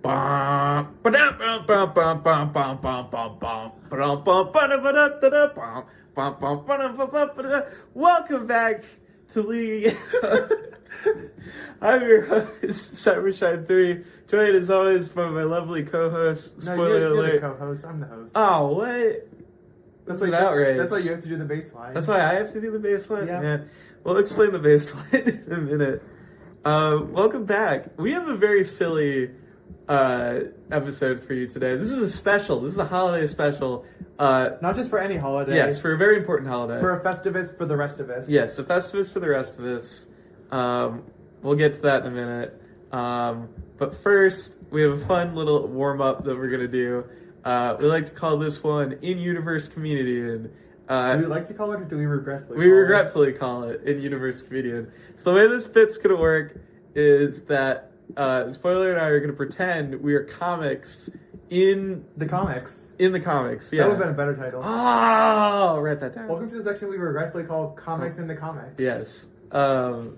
Welcome back to League. I'm your host, Cybershine 3, joined as always by my lovely co-host. Spoiler alert. You're the co-host. I'm the host. Oh, what? That's an outrage. That's why you have to do the baseline. That's why I have to do the baseline? Yeah. We'll explain the baseline in a minute. Welcome back. We have a very silly episode for you today. This is a special. This is a holiday special. Not just for any holiday. Yes, for a very important holiday. For a Festivus for the rest of us. Yes, a Festivus for the rest of us. We'll get to that in a minute. But first, we have a fun little warm-up that we're going to do. We like to call this one In-Universe Comedian. Do we like to call it, or do we regretfully We regretfully call it In-Universe Comedian. So the way this bit's going to work is that Spoiler and I are going to pretend we are comics in... The comics. In the comics, yeah. That would have been a better title. Oh, write that down. Welcome to the section we regretfully call Comics in the Comics. Yes. Where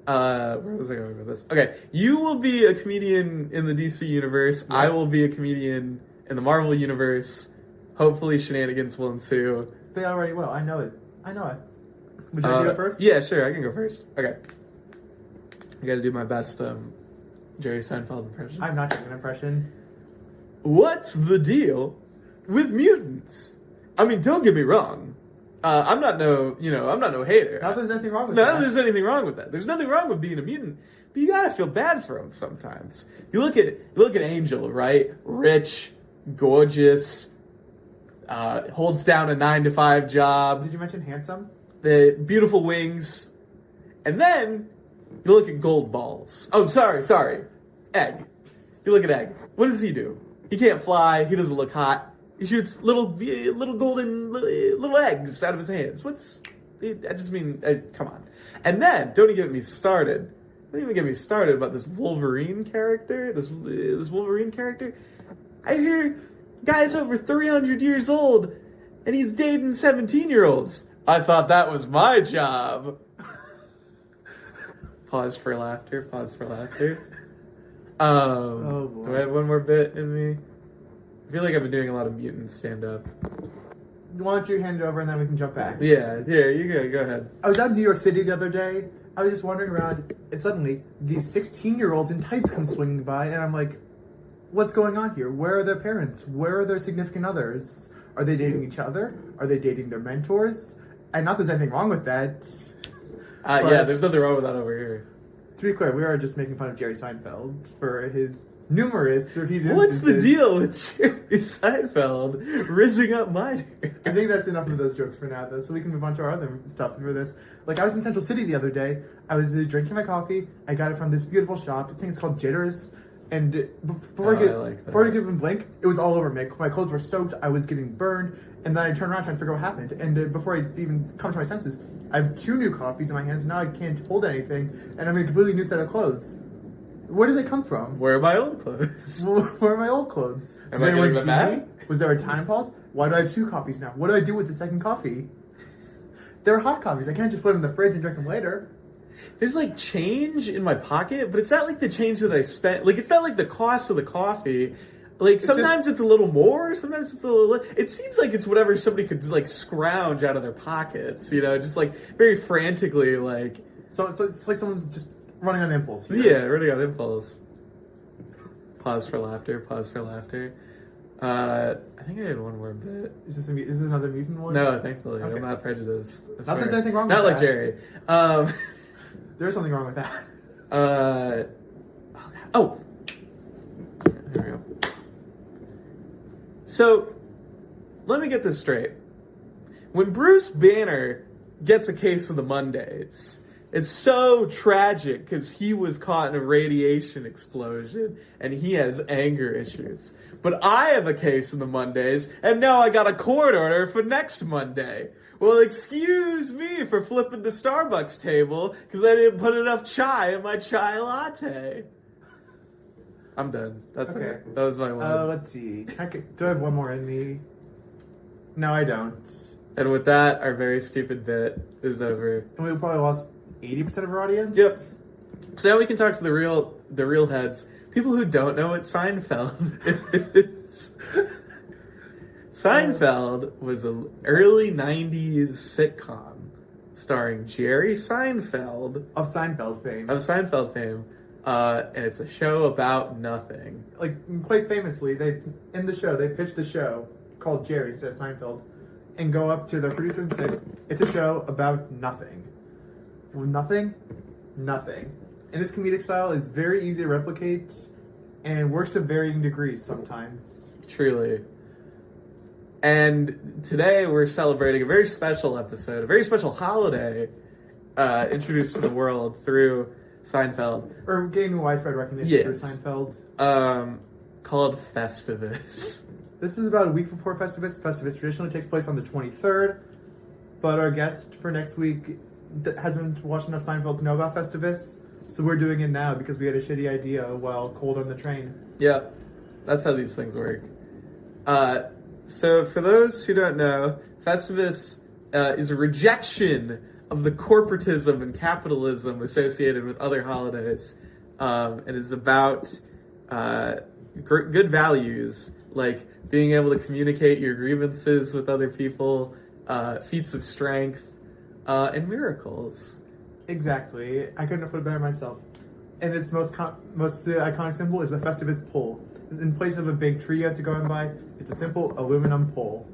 was I going with this? Okay, you will be a comedian in the DC universe. Yeah. I will be a comedian in the Marvel universe. Hopefully shenanigans will ensue. They already will. I know it. Would you do it first? Yeah, sure. I can go first. Okay. I gotta do my best Jerry Seinfeld impression. I'm not doing an impression. What's the deal with mutants? I mean, don't get me wrong. I'm not no hater. Not that there's anything wrong with that. Not that there's anything wrong with that. There's nothing wrong with being a mutant, but you gotta feel bad for them sometimes. You look at Angel, right? Rich, gorgeous, holds down a 9-to-5 job. Did you mention handsome? The beautiful wings, and then you look at Gold Balls. Oh, sorry, Egg. You look at Egg. What does he do? He can't fly. He doesn't look hot. He shoots little golden little eggs out of his hands. I just mean, come on. And then, don't even get me started. Don't even get me started about this Wolverine character. This Wolverine character. I hear guy's over 300 years old, and he's dating 17-year-olds. I thought that was my job. Pause for laughter. Oh boy. Do I have one more bit in me? I feel like I've been doing a lot of mutant stand-up. Why don't you hand it over and then we can jump back? Yeah, you go ahead. I was out in New York City the other day. I was just wandering around, and suddenly these 16-year-olds in tights come swinging by, and I'm like, what's going on here? Where are their parents? Where are their significant others? Are they dating each other? Are they dating their mentors? And not that there's anything wrong with that. Yeah, there's nothing wrong with that over here. To be clear, we are just making fun of Jerry Seinfeld for his numerous repeated What's instances. the deal with Jerry Seinfeld rizzing up minors? I think that's enough of those jokes for now, though, so we can move on to our other stuff for this. Like, I was in Central City the other day. I was drinking my coffee. I got it from this beautiful shop. I think it's called Jitters. And before I could even blink, it was all over me. My clothes were soaked. I was getting burned. And then I turned around trying to figure out what happened. And before I even come to my senses, I have 2 new coffees in my hands. Now I can't hold anything. And I'm in a completely new set of clothes. Where did they come from? Where are my old clothes? Where are my old clothes? Am I getting them back? Was there a time pause? Why do I have 2 coffees now? What do I do with the second coffee? They're hot coffees. I can't just put them in the fridge and drink them later. There's like change in my pocket, but it's not like the change that I spent. Like, it's not like the cost of the coffee. Like, sometimes it's a little more, sometimes it's a little less. It seems like it's whatever somebody could, like, scrounge out of their pockets, just, like, very frantically, like... So it's like someone's just running on impulse here. Yeah, running on impulse. Pause for laughter. I think I had one more bit. Is this another mutant one? No, thankfully. Okay. I'm not prejudiced. Not that there's anything wrong with that. Not like Jerry. There's something wrong with that. Oh! There we go. So, let me get this straight. When Bruce Banner gets a case of the Mondays, it's so tragic because he was caught in a radiation explosion and he has anger issues. But I have a case of the Mondays and now I got a court order for next Monday. Well, excuse me for flipping the Starbucks table because I didn't put enough chai in my chai latte. I'm done. That's okay. it. That was my one. Let's see. Do I have one more in me? No, I don't. And with that, our very stupid bit is over. And we probably lost 80% of our audience? Yep. So now we can talk to the real heads, people who don't know what Seinfeld is. Seinfeld was an early 90s sitcom starring Jerry Seinfeld. Of Seinfeld fame. And it's a show about nothing. Like, quite famously, they pitched the show called Jerry instead of Seinfeld, and go up to their producers and say, it's a show about nothing. Well, nothing? Nothing. And its comedic style is very easy to replicate, and works to varying degrees sometimes. Truly. And today we're celebrating a very special episode, a very special holiday introduced to the world through Seinfeld. Or gaining widespread recognition through Seinfeld. Called Festivus. This is about a week before Festivus. Festivus traditionally takes place on the 23rd, but our guest for next week hasn't watched enough Seinfeld to know about Festivus, so we're doing it now because we had a shitty idea while cold on the train. Yeah, that's how these things work. So for those who don't know, Festivus is a rejection of the corporatism and capitalism associated with other holidays. It is about good values, like being able to communicate your grievances with other people, feats of strength, and miracles. Exactly. I couldn't have put it better myself. And its most iconic symbol is the Festivus pole. In place of a big tree you have to go and buy, it's a simple aluminum pole.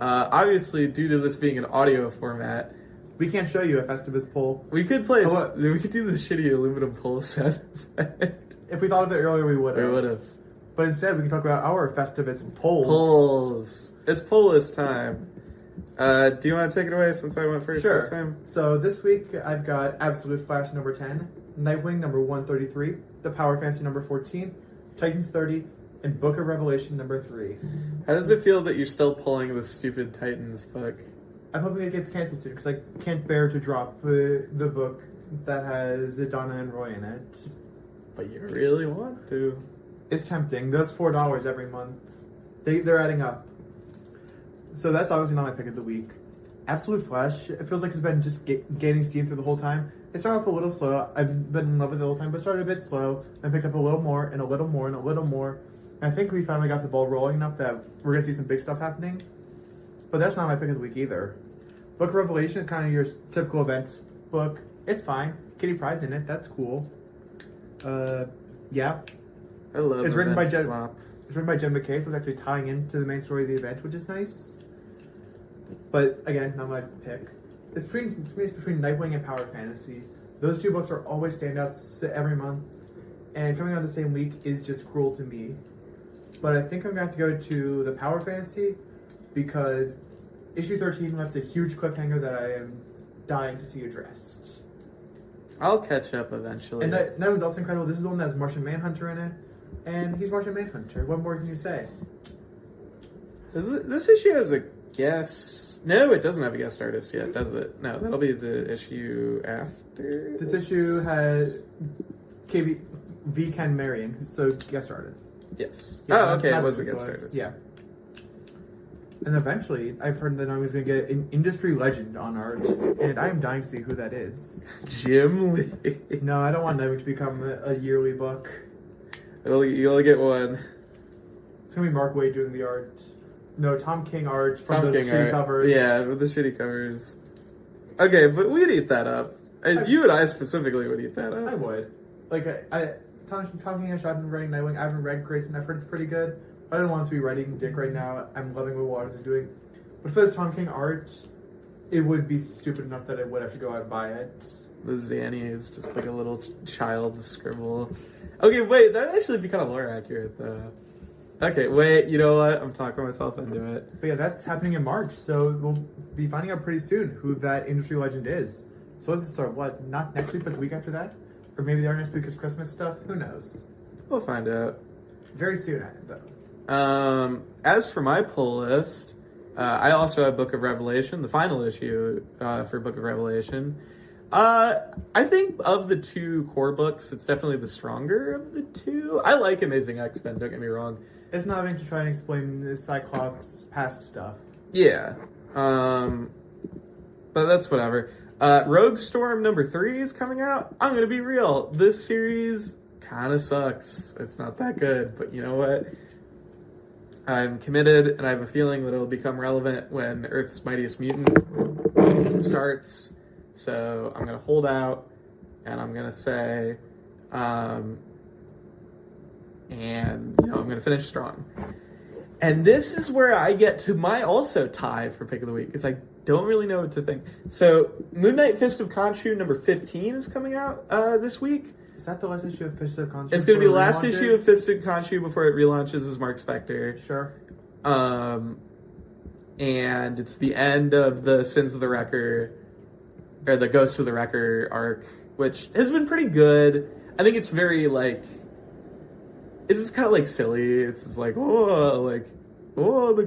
Obviously, due to this being an audio format, we can't show you a Festivus pole. We could do the shitty aluminum pole sound effect. If we thought of it earlier, we would have. We would have. But instead, we can talk about our Festivus poles. Polls. It's poll-list time. Do you want to take it away since I went first this time? So this week, I've got Absolute Flash number 10, Nightwing number 133, The Power Fantasy number 14, Titans 30, and Book of Revelation number 3. How does it feel that you're still pulling this stupid Titans book? I'm hoping it gets canceled soon, because I can't bear to drop the book that has Donna and Roy in it. But you really want to. It's tempting. Those $4 every month, they're adding up. So that's obviously not my pick of the week. Absolute Flash, it feels like it's been just gaining steam through the whole time. It started off a little slow. I've been in love with it the whole time, but it started a bit slow. Then picked up a little more, and a little more, and a little more. And I think we finally got the ball rolling enough that we're going to see some big stuff happening. But that's not my pick of the week either. Book of Revelation is kind of your typical events book. It's fine. Kitty Pryde's in it. That's cool. Yeah. I love it's written by Jen. slop. It's written by Jen McKay, so it's actually tying into the main story of the event, which is nice. But again, not my pick. It's between Nightwing and Power Fantasy. Those two books are always standouts every month, and coming out the same week is just cruel to me. But I think I'm going to have to go to the Power Fantasy because issue 13 left a huge cliffhanger that I am dying to see addressed. I'll catch up eventually. And that one's also incredible. This is the one that has Martian Manhunter in it, and he's Martian Manhunter. What more can you say? This issue has a guest... No, it doesn't have a guest artist yet, does it? No, that'll be the issue after. This issue had V. Ken Marion, so guest artist. Yes. Yeah, okay, it was a guest artist. Yeah. And eventually, I've heard that I was going to get an industry legend on art, and I'm dying to see who that is. Jim Lee. No, I don't want Nightwing to become a yearly book. You only get one. It's going to be Mark Waid doing the art. No, Tom King art from those shitty covers. Yeah, with the shitty covers. Okay, but we'd eat that up. You and I specifically would eat that up. I would. Like, Tom King has been writing Nightwing. I haven't read Grayson. I've heard it's pretty good. I don't want to be writing Dick right now. I'm loving what Waters is doing. But for this Tom King art, it would be stupid enough that I would have to go out and buy it. The Zanny is just like a little child scribble. Okay, wait, that'd actually be kind of lore accurate, though. Okay, wait, you know what? I'm talking myself into it. But yeah, that's happening in March, so we'll be finding out pretty soon who that industry legend is. So let's start, not next week, but the week after that? Or maybe our next week is Christmas stuff? Who knows? We'll find out. Very soon, though. As for my pull list, I also have Book of Revelation, the final issue for Book of Revelation. I think of the two core books, it's definitely the stronger of the two. I like Amazing X-Men, don't get me wrong. It's not having to try and explain the Cyclops past stuff. Yeah. But that's whatever. Rogue Storm number 3 is coming out. I'm gonna be real. This series kind of sucks. It's not that good, but you know what? I'm committed, and I have a feeling that it'll become relevant when Earth's Mightiest Mutant starts. So I'm gonna hold out, and I'm gonna say, and I'm gonna finish strong. And this is where I get to my also tie for pick of the week, because I don't really know what to think. So Moon Knight Fist of Khonshu number 15 is coming out this week. Is that the last issue of Fist of Khonshu? It's going to be the last issue of Fist of Khonshu before it relaunches as Mark Spector. Sure. And it's the end of the Sins of the Wrecker, or the Ghosts of the Wrecker arc, which has been pretty good. I think it's very, like, it's just kind of, like, silly. It's just like, the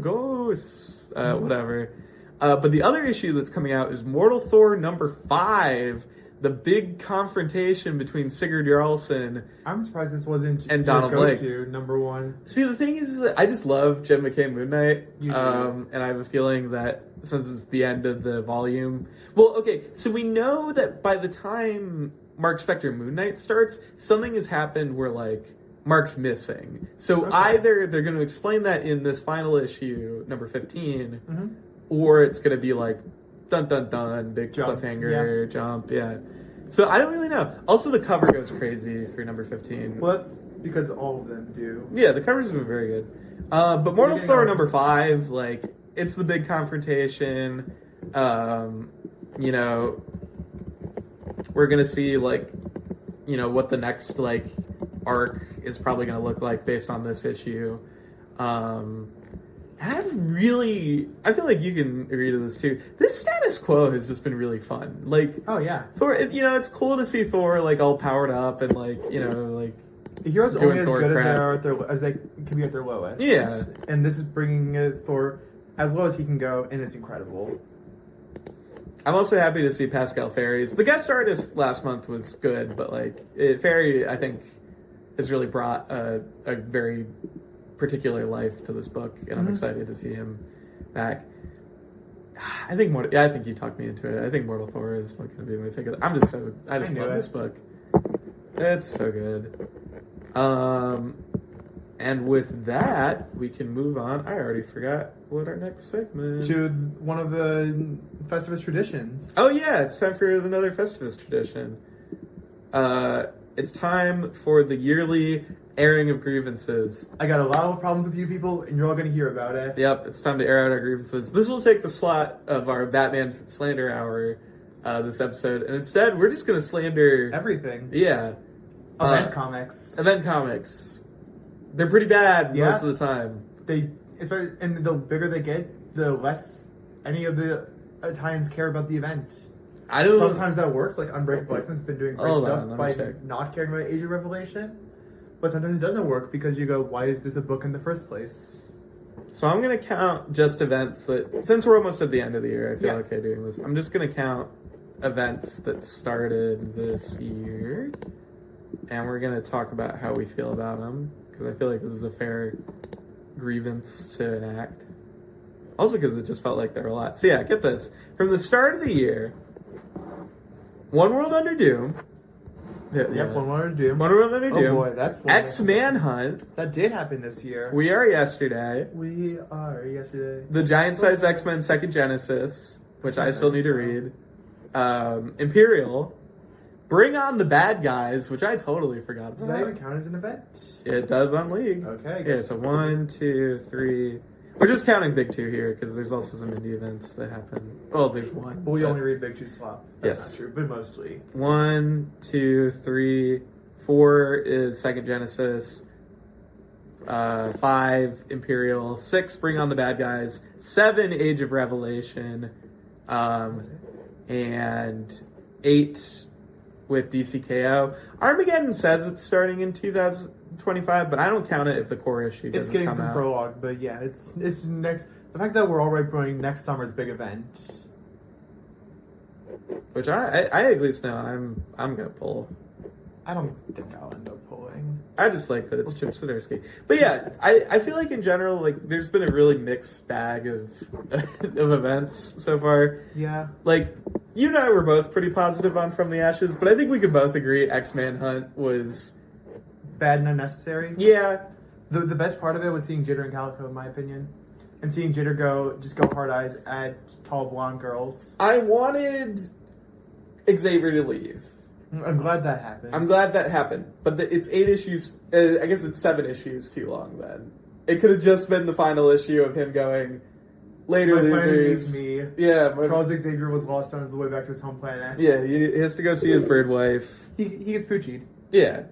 ghosts, whatever. But the other issue that's coming out is Mortal Thor number 5, the big confrontation between Sigurd Jarlsson. I'm surprised this wasn't and Donald Blake. Number 1. See, the thing is that I just love Jed McKay Moon Knight, You do. and I have a feeling that since it's the end of the volume, well, okay, so we know that by the time Mark Spector Moon Knight starts, something has happened where, like, Mark's missing. So either they're going to explain that in this final issue, number 15, or it's going to be like, dun dun dun, big cliffhanger, jump, So I don't really know. Also, the cover goes crazy for number 15. Well, that's because all of them do. Yeah, the cover's been very good. But Mortal Thor number 5, like, it's the big confrontation. We're going to see, like, what the next, like, arc is probably going to look like based on this issue. And I feel like you can agree to this too. This status quo has just been really fun. Like, oh yeah, Thor. It's cool to see Thor like all powered up and like the heroes only as Thor good crap. as they can be at their lowest. Yeah, and this is bringing Thor as low as he can go, and it's incredible. I'm also happy to see Pascal Ferry's. The guest artist last month was good, but like Ferry, I think, has really brought a very particular life to this book, and I'm excited to see him back. I think you talked me into it. I think Mortal Thor is going to be my pick. I just love this book. It's so good. And with that, we can move on. I already forgot what our next segment. To one of the Festivus traditions. Oh yeah, it's time for another Festivus tradition. It's time for the yearly airing of grievances. I got a lot of problems with you people, and you're all going to hear about it. Yep, it's time to air out our grievances. This will take the slot of our Batman slander hour this episode, and instead we're just going to slander everything. Yeah. Event comics. Event comics. They're pretty bad most of the time. And the bigger they get, the less any of the Italians care about the event. Sometimes that works, like Unbreakable X-Men's been doing great stuff by not caring about Age of Revelation. But sometimes it doesn't work because you go, why is this a book in the first place? So I'm going to count just events that, since we're almost at the end of the year, I feel okay doing this. I'm just going to count events that started this year. And we're going to talk about how we feel about them. Because I feel like this is a fair grievance to enact. Also because it just felt like there were a lot. So yeah, get this. From the start of the year, One World Under Doom. One World Under Doom. One World Under Doom. Oh boy, that's X-Manhunt. That did happen this year. We Are Yesterday. The Giant-Size X-Men Second Genesis, which I still need to read. Imperial. Bring On the Bad Guys, which I totally forgot about. Does that even count as an event? It does on League. Okay. Yeah, so 1, 2, 3. We're just counting Big 2 here, because there's also some indie events that happen. Well, there's one. Well, we only read Big 2 slop. That's Yes. not true, but mostly. 1, 2, 3, 4 is Second Genesis. 5, Imperial. 6, Bring On the Bad Guys. 7, Age of Revelation. And 8 with DCKO. Armageddon says it's starting in 2025, but I don't count it if the core issue doesn't come out. It's getting some prologue, but yeah, it's next. The fact that we're already putting next summer's big event, which I at least know I'm gonna pull. I don't think I'll end up pulling. I just like that it's Chip Zdarsky. But yeah, I feel like in general, like there's been a really mixed bag of of events so far. Yeah. Like you and I were both pretty positive on From the Ashes, but I think we could both agree X-Man Hunt was... Bad and unnecessary. Yeah. The best part of it was seeing Jitter and Calico, in my opinion. And seeing Jitter go hard eyes at tall blonde girls. I wanted Xavier to leave. I'm glad that happened. I'm glad that happened. But it's 8 issues... I guess it's 7 issues too long then. It could have just been the final issue of him going... Later, my losers. planet needs me. Yeah, Charles Xavier was lost on his way back to his home planet. Yeah, he has to go see his bird wife. He gets poochied. Yeah,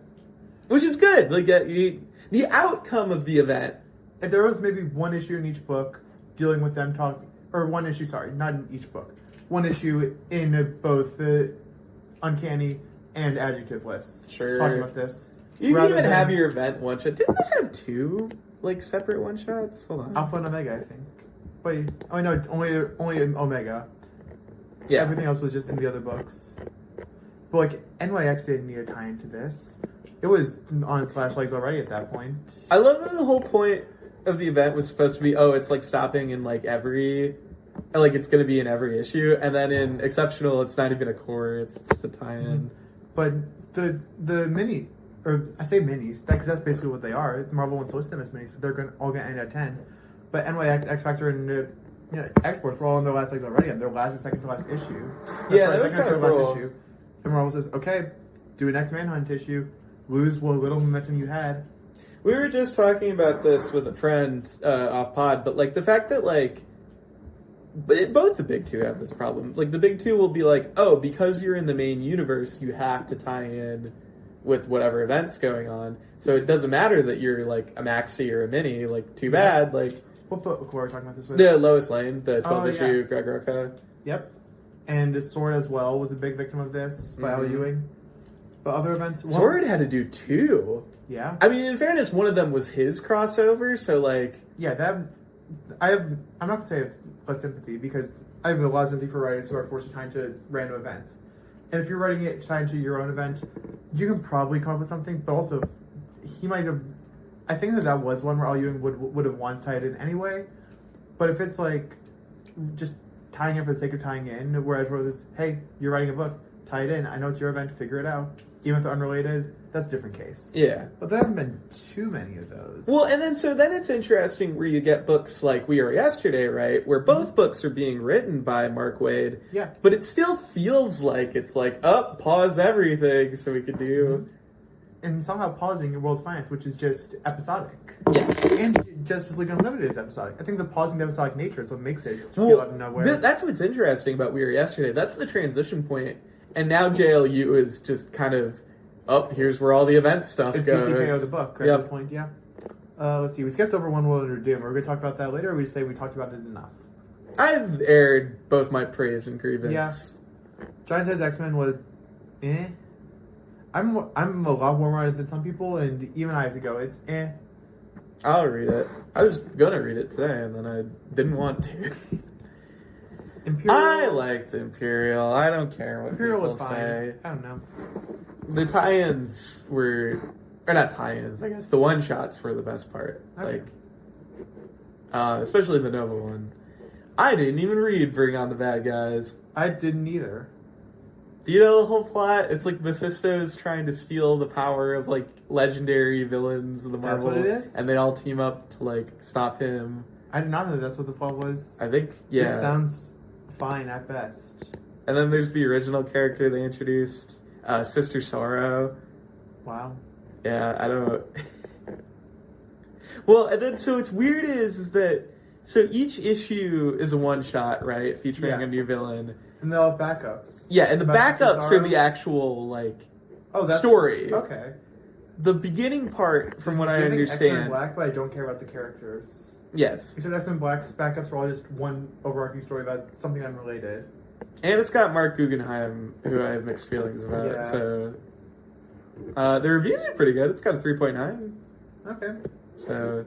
which is good. Like the outcome of the event. If there was maybe one issue in each book dealing with them talking, or one issue, sorry, not in each book, one issue in both the Uncanny and Adjective lists. Sure. Talking about this. You can even have your event one shot. Didn't this have 2 like separate one shots? Hold on. Alpha and Omega, I think. Wait, oh no, only Omega. Yeah. Everything else was just in the other books. But like NYX didn't need a tie into this. It was on its last legs already at that point. I love that the whole point of the event was supposed to be, it's like stopping in like it's going to be in every issue, and then in Exceptional, it's not even a core; it's just a tie-in. But the mini, or I say minis, because that's basically what they are. Marvel wants to list them as minis, but they're all going to end at 10. But NYX, X Factor, and X-Force were all on their last legs already, on their last or second to last issue. That was kind of cool. Issue. And Marvel says, okay, do an X-Man Hunt issue, lose what little momentum you had. We were just talking about this with a friend off pod, but like the fact that both the big two have this problem. Like the big two will be like, because you're in the main universe, you have to tie in with whatever event's going on. So it doesn't matter that you're like a maxi or a mini. Like too bad. Like what book were we talking about this with? The Lois Lane, the 12 issue Greg Rucka. Yep. And Sword as well was a big victim of this by Al Ewing. But other events... Sword had to do 2. Yeah. I mean, in fairness, one of them was his crossover, so like... Yeah, that... I'm not going to say I have less sympathy, because I have a lot of sympathy for writers who are forced to tie into random events. And if you're writing it tied into your own event, you can probably come up with something, but also he might have... I think that was one where Al Ewing would have wanted to tie it in anyway. But if it's like just tying in for the sake of tying in, whereas Rose, hey, you're writing a book, tie it in. I know it's your event, figure it out. Even if they're unrelated, that's a different case. Yeah. But there haven't been too many of those. Well, and then it's interesting where you get books like We Are Yesterday, right? Where both books are being written by Mark Waid. Yeah. But it still feels like it's like, pause everything so we could do... And somehow pausing in World's Finest, which is just episodic. Yes. And Justice League Unlimited is episodic. I think the pausing the episodic nature is what makes it feel out of nowhere. That's what's interesting about We Were Yesterday. That's the transition point. And now JLU is just kind of, here's where all the event stuff it's goes. It's just the KO of the book at this point, yeah. Let's see, we skipped over One World Under Doom. Are we going to talk about that later, or we just say we talked about it enough? I've aired both my praise and grievance. Yeah. Giant Size X-Men was, I'm a lot warmer than some people, and even I have to go, it's I'll read it. I was gonna read it today, and then I didn't want to. Imperial. I liked Imperial. I don't care what Imperial people was fine. say. I don't know. The tie-ins or not tie-ins, I guess. The one-shots were the best part. Okay. Especially the Nova one. I didn't even read Bring On the Bad Guys. I didn't either. Do you know the whole plot? It's like Mephisto is trying to steal the power of like legendary villains of the Marvel. That's what it is? And they all team up to like stop him. I did not know that's what the plot was. I think, yeah. It sounds fine at best. And then there's the original character they introduced, Sister Sorrow. Wow. Yeah, I don't... Well, and then, so what's weird is that, so each issue is a one-shot, right? Featuring a new villain. And they'll have backups. Yeah, and the About backups are the actual, like, story. Okay. The beginning part, from what I X-Men understand... Black, but I don't care about the characters. Yes. Except X-Men Black's backups are all just one overarching story about something unrelated. And it's got Mark Guggenheim, who I have mixed feelings about, Yeah. so... the reviews are pretty good. It's got a 3.9. Okay. So...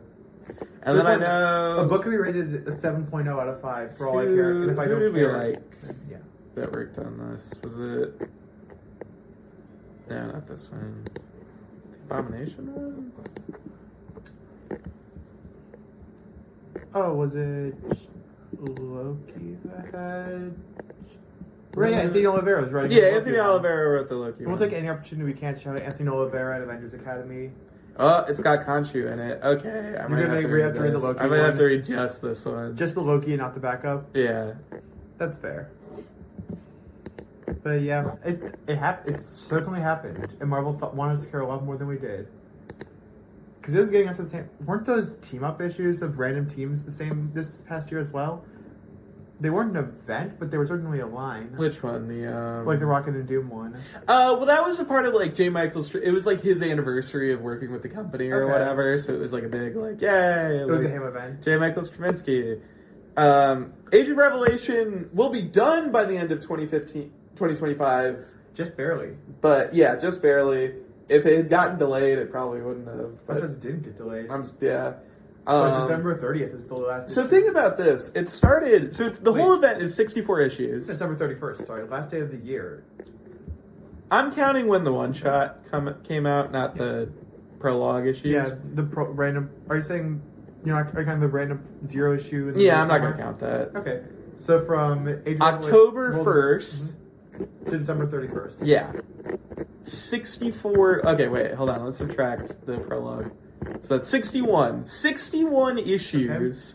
And then I know... A book can be rated a 7.0 out of 5 for all I care. And if I who don't did care... we like Yeah. that worked on this? Was it... No, not this one. The Abomination one? Oh, was it Loki that had... Right, yeah, Anthony Oliveira is writing. Yeah, Anthony Oliveira wrote the Loki. We'll take any opportunity we can to shout out Anthony Oliveira at Avengers Academy. Oh, it's got Khonshu in it. Okay, You're gonna have to read the Loki. I might have to read just this one. Just the Loki and not the backup. Yeah, that's fair. But yeah, it certainly happened, and Marvel wanted us to care a lot more than we did. Because it was getting us at the same. Weren't those team up issues of random teams the same this past year as well? They weren't an event, but they were certainly a line. Which one? Like the Rocket and Doom one. Well, that was a part of like J. Michael's. It was like his anniversary of working with the company or whatever. So it was like a big like yay. It was a him event. J. Michael Straczynski. Age of Revelation will be done by the end of 2025. Just barely. But yeah, just barely. If it had gotten delayed, it probably wouldn't have. But it just didn't get delayed. Yeah. December 30th is the last issue. So think about this. It started... So the whole event is 64 issues. December 31st, sorry. Last day of the year. I'm counting when the one-shot came out, not the prologue issues. Yeah, random... Are you saying... Are you counting the random 0 issue? In I'm not going to count that. Okay. So from... October 1st... to December 31st. Yeah. 64... Okay, wait. Hold on. Let's subtract the prologue. So that's 61. 61 issues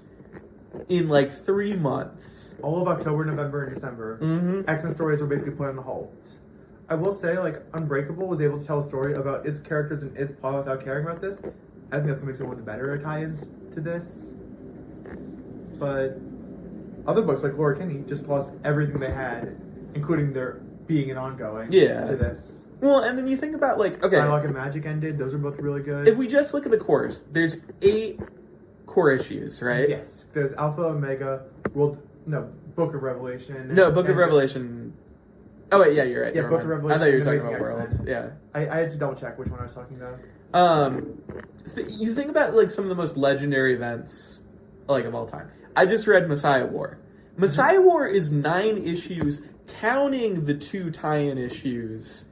in like 3 months. All of October, November, and December. Mm-hmm. X-Men stories were basically put on hold. I will say, like, Unbreakable was able to tell a story about its characters and its plot without caring about this. I think that's what makes it one of the better tie-ins to this. But other books, like Laura Kinney, just lost everything they had, including their being an ongoing to this. Well, and then you think about, like, okay. Psylocke and Magic ended. Those are both really good. If we just look at the cores, there's 8 core issues, right? Yes. There's Alpha, Omega, Book of Revelation. No, Book of Revelation. Oh, wait, yeah, you're right. Yeah, Book of Revelation. I thought you were talking about World. Yeah. I had to double check which one I was talking about. You think about, like, some of the most legendary events, like, of all time. I just read Messiah War. Messiah War is 9 issues, counting the 2 tie-in issues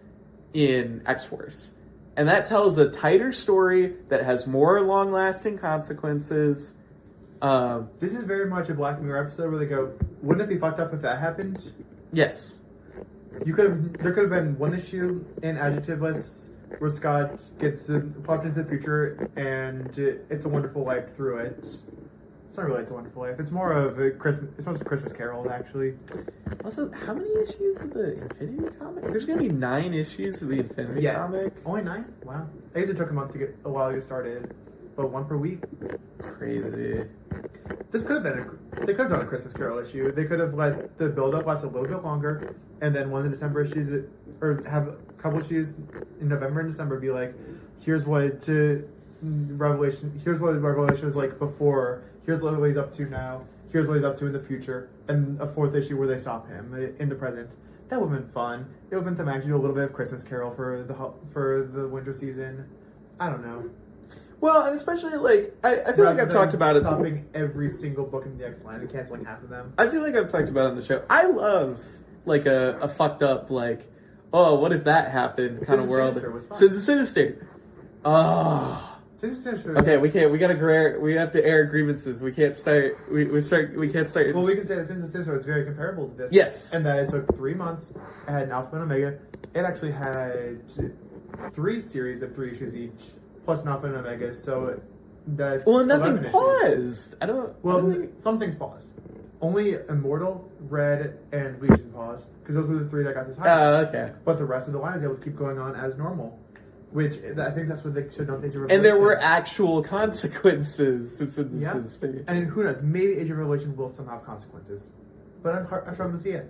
in X-Force. And that tells a tighter story that has more long-lasting consequences. This is very much a Black Mirror episode where they go, wouldn't it be fucked up if that happened? Yes. There could have been one issue in Adjectiveless where Scott gets popped into the future and It's a Wonderful Life through it. It's not really It's a Wonderful Life. It's more of a Christmas. It's mostly Christmas carols, actually. Also, how many issues of the Infinity comic? There's gonna be 9 issues of the Infinity comic. Only 9? Wow. I guess it took a while to get started, but 1 per week. Crazy. This could have been they could have done a Christmas Carol issue. They could have let the build up last a little bit longer, and then one of the December issues, or have a couple issues in November and December, be like, here's what Revelation was like before. Here's what he's up to now. Here's what he's up to in the future. And a 4th issue where they stop him in the present. That would have been fun. It would have been thematic to do a little bit of Christmas Carol for the winter season. I don't know. Well, and especially, like, I feel like I've talked about it. Stopping every single book in the X-Line and canceling half of them. I feel like I've talked about it on the show. I love, like, a fucked up, like, oh, what if that happened kind of world. Sinister. Oh. Okay, we have to air grievances. We can't start. We can't start. Well, we can say that Sinister is very comparable to this. Yes, and that it took 3 months. It had an Alpha and Omega. It actually had 3 series of 3 issues each, plus an Alpha and Omega. So that nothing paused. Some things paused. Only Immortal, Red, and Legion paused because those were the 3 that got the title. Oh, okay. But the rest of the line is able to keep going on as normal. Which, I think that's what they should not think to And there were actual consequences to Sinister. And who knows, maybe Age of Revelation will somehow have consequences. But I'm struggling to see it.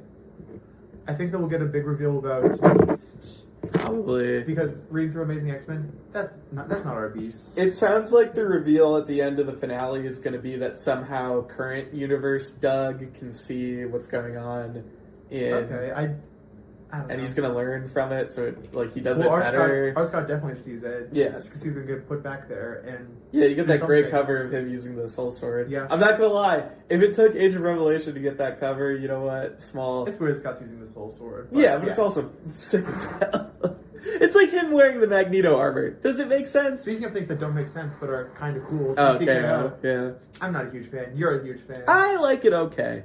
I think that we'll get a big reveal about Beast. Probably. Because reading through Amazing X-Men, that's not our Beast. It sounds like the reveal at the end of the finale is going to be that somehow current universe Doug can see what's going on in... Okay, I don't know. And he's going to learn from it, so he does it better. Scott definitely sees it. Yes. Because he's going to get put back there. And yeah, you get that great cover of him using the Soul Sword. Yeah. I'm not going to lie. If it took Age of Revelation to get that cover, you know what? Small. It's weird Scott's using the Soul Sword. But it's also sick as hell. It's like him wearing the Magneto armor. Does it make sense? Speaking of things that don't make sense but are kind of cool, Oh, okay, TCKO. yeah. I'm not a huge fan. You're a huge fan. I like it okay.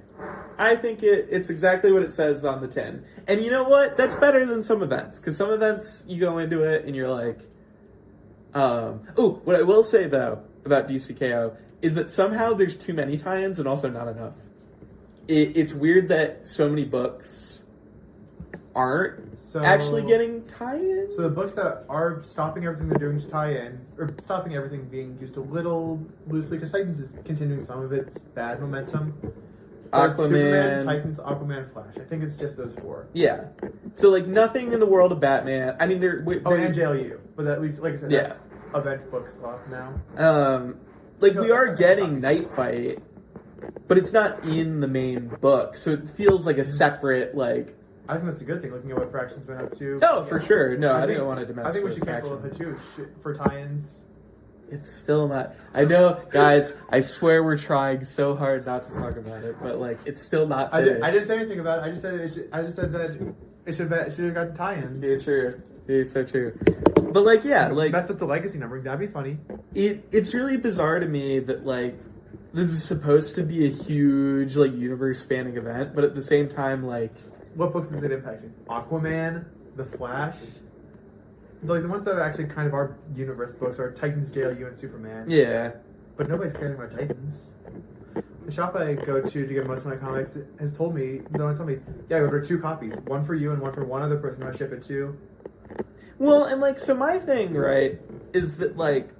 I think it's exactly what it says on the tin. And you know what? That's better than some events. Because some events, you go into it and you're like... what I will say, though, about DCKO is that somehow there's too many tie-ins and also not enough. It's weird that so many books aren't actually getting tie-ins. So the books that are stopping everything they're doing to tie in, or stopping everything being used a little loosely, because Titans is continuing some of its bad momentum. Aquaman, Superman, Titans, Aquaman, Flash. I think it's just those four. Yeah. So, like, nothing in the world of Batman. I mean, they're and JLU. But at least, like I said, that's event books off now. We are getting Night Fight, but it's not in the main book, so it feels like a separate, like... I think that's a good thing, looking at what Fraction's been up to. Oh, for sure. No, I don't want to mess with I think we should cancel Fraction. Hachoo for tie-ins. It's still not... I know, guys, I swear we're trying so hard not to talk about it, but, like, it's still not finished. I didn't say anything about it. I just said that it should have gotten tie-ins. It's true. It's so true. But, like, yeah, like... Mess up the legacy numbering. That'd be funny. It's really bizarre to me that, like, this is supposed to be a huge, like, universe-spanning event, but at the same time, like... What books is it impacting? Aquaman, The Flash. Like the ones that are actually kind of our universe books are Titans, JLU, and Superman. Yeah. But nobody's caring about Titans. The shop I go to get most of my comics has told me, yeah, I ordered 2 copies. One for you and one for one other person I ship it to. Well, and like, so my thing, right, is that, like,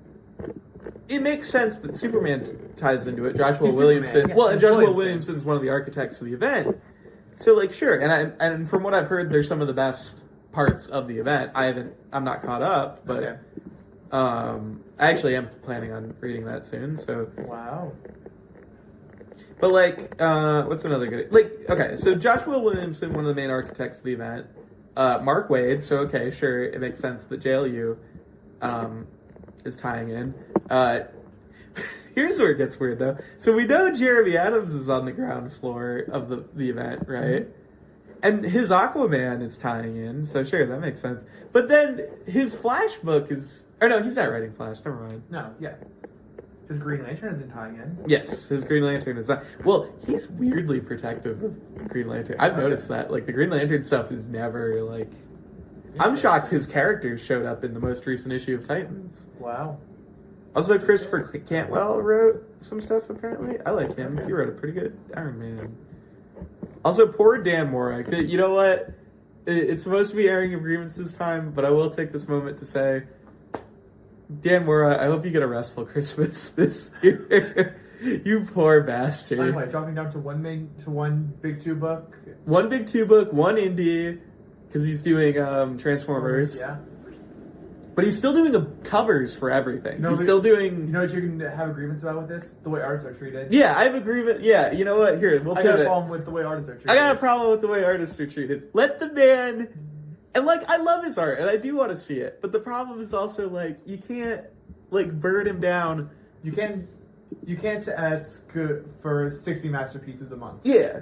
it makes sense that Superman ties into it. Joshua Williamson. Yeah, and Joshua Williamson's one of the architects of the event. So, like, sure, and from what I've heard, they're some of the best parts of the event. I'm not caught up, but okay. I actually am planning on reading that soon. So wow. But like, what's another good? Like, okay, so Joshua Williamson, one of the main architects of the event. Mark Waid. So okay, sure, it makes sense that JLU is tying in. Here's where it gets weird, though. So we know Jeremy Adams is on the ground floor of the event, right? And his Aquaman is tying in, so sure, that makes sense. But then his Flash book is... Or no, he's not writing Flash, never mind. No, yeah. His Green Lantern isn't tying in. Yes, his Green Lantern is not... Well, he's weirdly protective of Green Lantern. I've noticed that. Like, the Green Lantern stuff is never, like... I'm shocked his characters showed up in the most recent issue of Titans. Wow. Also, Christopher Cantwell wrote some stuff, apparently. I like him. He wrote a pretty good Iron Man. Also, poor Dan Mora. You know what? It's supposed to be airing of grievances time, but I will take this moment to say, Dan Mora, I hope you get a restful Christmas this year. You poor bastard. Anyway, dropping down to one big 2 book. One big 2 book, one indie, because he's doing Transformers. Yeah. But he's still doing covers for everything. No, he's still doing... You know what you can have a grievance about with this? The way artists are treated. Yeah, I have a grievance. Yeah, you know what? Here, we'll pivot. I got a problem with the way artists are treated. I got a problem with the way artists are treated. Let the man... And, like, I love his art, and I do want to see it. But the problem is also, like, you can't, like, burn him down. You can't ask for 60 masterpieces a month. Yeah.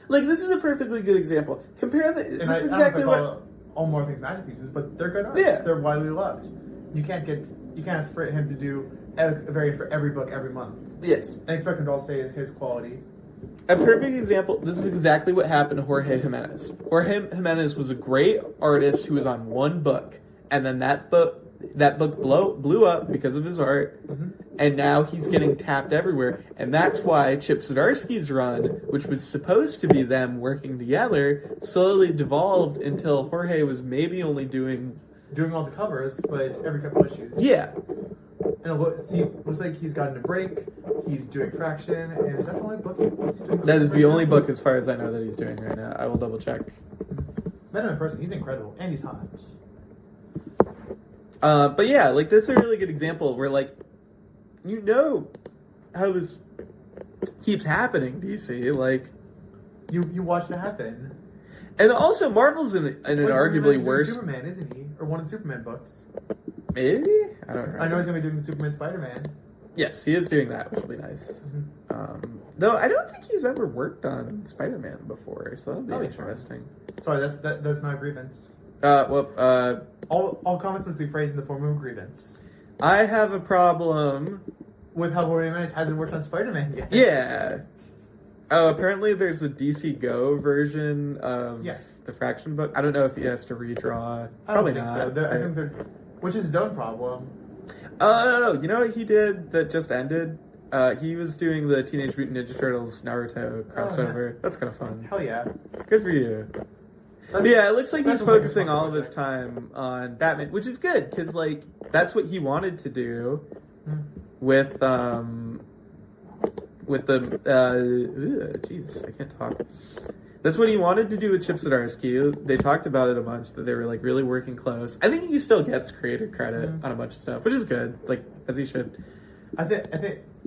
Like, this is a perfectly good example. Compare the... And this is exactly exactly what... All more things masterpieces, but they're good artists. Yeah. They're widely loved. You can't ask for him to do a variant for every book every month. Yes. And expect him to all stay at his quality. A perfect example, this is exactly what happened to Jorge Jimenez. Jorge Jimenez was a great artist who was on one book, and then that book blew up because of his art, and now he's getting tapped everywhere. And that's why Chip Zdarsky's run, which was supposed to be them working together, slowly devolved until Jorge was maybe only doing all the covers, but every couple issues. Yeah. And it looks like he's gotten a break. He's doing Fraction, and is that the only book he's doing? That is the only book, as far as I know, that he's doing right now. I will double check. Met him in person. He's incredible, and he's hot. But yeah, like, that's a really good example where, like, you know how this keeps happening, DC. Like, you watch it happen. And also, Marvel's in an arguably worse... Superman, isn't he? Or one of the Superman books. Maybe? I don't know. I know he's going to be doing the Superman Spider-Man. Yes, he is doing that, which will be nice. Though I don't think he's ever worked on Spider-Man before, so that'll be interesting. Sorry, that's not a grievance. All comments must be phrased in the form of a grievance. I have a problem With how Jorge Jimenez hasn't worked on Spider-Man yet. Yeah. Oh, apparently there's a DC Go version of the Fraction book. I don't know if he has to redraw. I don't Probably think not. so. I think they're, which is his own problem. No. You know what he did that just ended? He was doing the Teenage Mutant Ninja Turtles Naruto crossover. That's kind of fun. Hell yeah. Good for you. That's, Yeah, it looks like he's that's like a focusing fun all of his project. time on Batman, which is good because like that's what he wanted to do Hmm. with the jeez, I can't talk. That's what he wanted to do with Chip Zdarsky. They talked about it a bunch that they were like really working close. I think he still gets creator credit on a bunch of stuff, which is good, like as he should. I think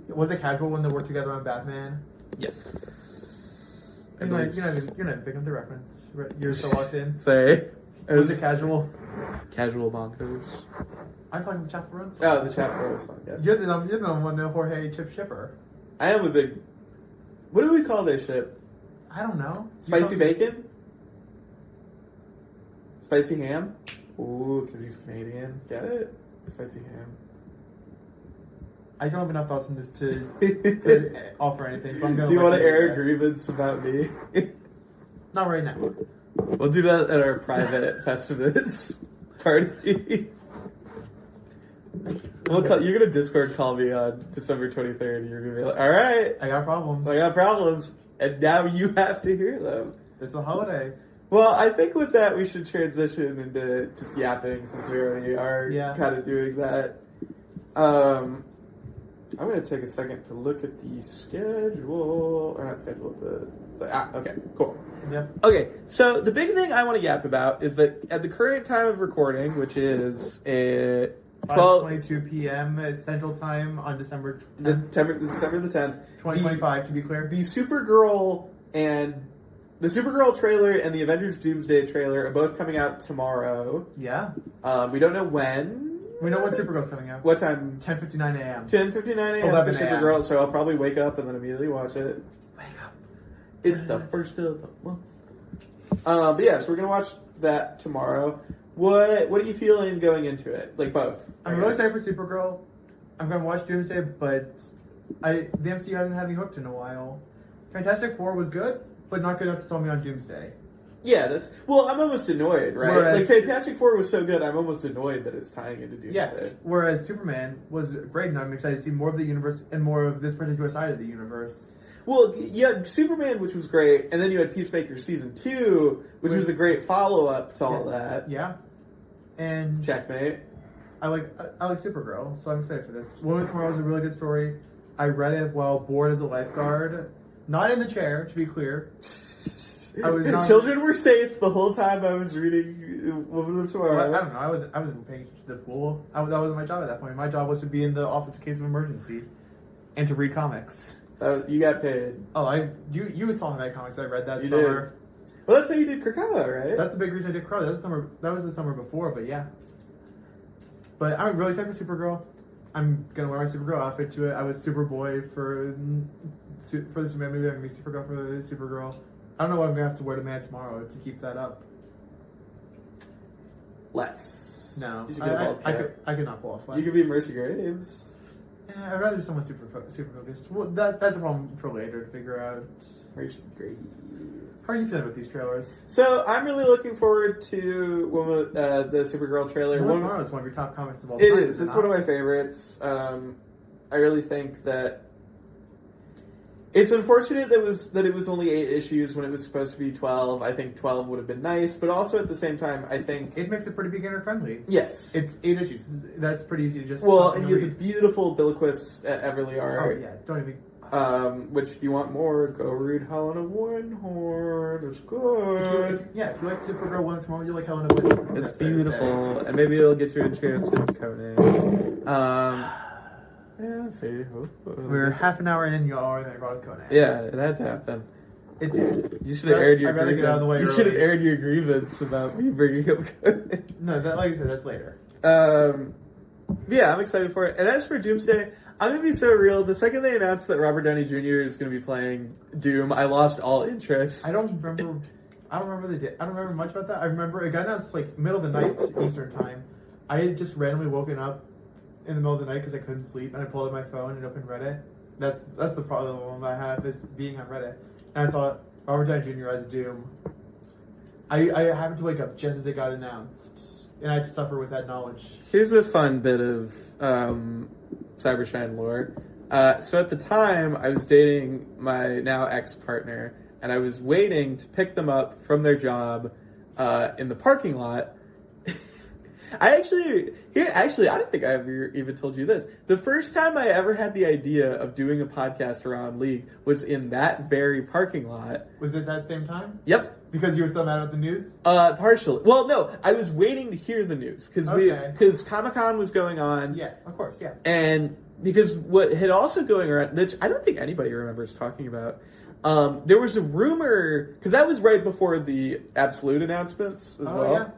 was it casual when they worked together on Batman? Yes. You're not picking up the reference. You're so locked in. Say. Was it casual? Casual bonkers. I'm talking the Chaperones. Oh, the Chaperones song, yes. You're the one, the Jorge Chip shipper. I am a big... What do we call their ship? I don't know. Spicy bacon? Spicy ham? Ooh, because he's Canadian. Get it? Spicy ham. I don't have enough thoughts on this to offer anything, so I'm going to... Do you want to air a grievance about me? Not right now. We'll do that at our private Festivus party. You're gonna Discord call me on December 23rd. And you're gonna be like, "All right, I got problems. I got problems," and now you have to hear them. It's a holiday. Well, I think with that we should transition into just yapping since we already are kind of doing that. I'm gonna take a second to look at the schedule, or not schedule, the app. Okay, cool. Yep. Okay, so the big thing I want to yap about is that at the current time of recording, which is 5:22 p.m. Central Time on December 10th. December the 10th. 2025, to be clear. The Supergirl trailer and the Avengers Doomsday trailer are both coming out tomorrow. Yeah. We don't know when. We know when Supergirl's coming out. What time? 10:59 a.m. 10:59 a.m. 11 for a.m. Supergirl, so I'll probably wake up and then immediately watch it. Wake up. It's the first of the month. But yeah, so we're gonna watch that tomorrow. What are you feeling going into it? Like both. I'm really excited for Supergirl. I'm going to watch Doomsday, but the MCU hasn't had me hooked in a while. Fantastic Four was good, but not good enough to sell me on Doomsday. Yeah, I'm almost annoyed, right? Like Fantastic Four was so good, I'm almost annoyed that it's tying into Doomsday. Yeah, whereas Superman was great, and I'm excited to see more of the universe and more of this particular side of the universe. Well, you had Superman, which was great, and then you had Peacemaker Season 2, which was a great follow-up to all that. Yeah. And Checkmate. I like Supergirl, so I'm excited for this. Woman of Tomorrow is a really good story. I read it while bored as a lifeguard. Not in the chair, to be clear. Children were safe the whole time I was reading Woman of Tomorrow. Well, I don't know. I wasn't paying attention to the pool. That wasn't my job at that point. My job was to be in the office in case of emergency, and to read comics. You got paid. Oh, you saw my comics. I read that you summer. Did. Well, that's how you did Krakoa, right? That's a big reason I did Crow. That was the summer before, but yeah. But I'm really excited for Supergirl. I'm gonna wear my Supergirl outfit to it. I was Superboy for the Superman movie. I'm gonna be Supergirl for the Supergirl. I don't know what I'm gonna have to wear to Man tomorrow to keep that up. Lex. No, You should get a bald cap. I could not pull off Lex. You could be Mercy Graves. Yeah, I'd rather someone super focused. Well, that's a problem for later to figure out. Mercy Graves. How are you feeling with these trailers? So I'm really looking forward to the Supergirl trailer. Woman Tomorrow is one of your top comics of all time. It is. It's one of my favorites. I really think that it's unfortunate that it was only 8 issues when it was supposed to be 12. I think 12 would have been nice, but also at the same time, I think it makes it pretty beginner friendly. Yes, it's 8 issues. That's pretty easy to just. Well, and you have the beautiful Billiquist Everly art. Oh yeah, don't even. Which, if you want more, go read Helen of Winhorn. It's good. If you like Supergirl Woman Tomorrow, you like Helen of Winhorn. It's beautiful, and maybe it'll get you interested in Conan. Yeah, let's see. We're half an hour in, y'all, and I brought Conan. Yeah, it had to happen. It did. You should have aired your. I'd rather get out of the way. You should have aired your grievance about me bringing up Conan. No, like I said, that's later. Yeah, I'm excited for it. And as for Doomsday, I'm gonna be so real. The second they announced that Robert Downey Jr. is gonna be playing Doom, I lost all interest. I don't remember I don't remember the day. I don't remember much about that. I remember it got announced like middle of the night Eastern time. I had just randomly woken up in the middle of the night because I couldn't sleep, and I pulled up my phone and opened Reddit. That's the problem I have is being on Reddit. And I saw Robert Downey Jr. as Doom. I happened to wake up just as it got announced, and I had to suffer with that knowledge. Here's a fun bit of Cybershine lore. So at the time, I was dating my now ex-partner, and I was waiting to pick them up from their job in the parking lot. I don't think I ever even told you this. The first time I ever had the idea of doing a podcast around League was in that very parking lot. Was it that same time? Yep. Because you were so mad at the news? Partially. Well, no, I was waiting to hear the news because Comic-Con was going on. Yeah, of course, yeah. And because what had also going around, which I don't think anybody remembers talking about, there was a rumor, because that was right before the Absolute announcements as well. Yeah.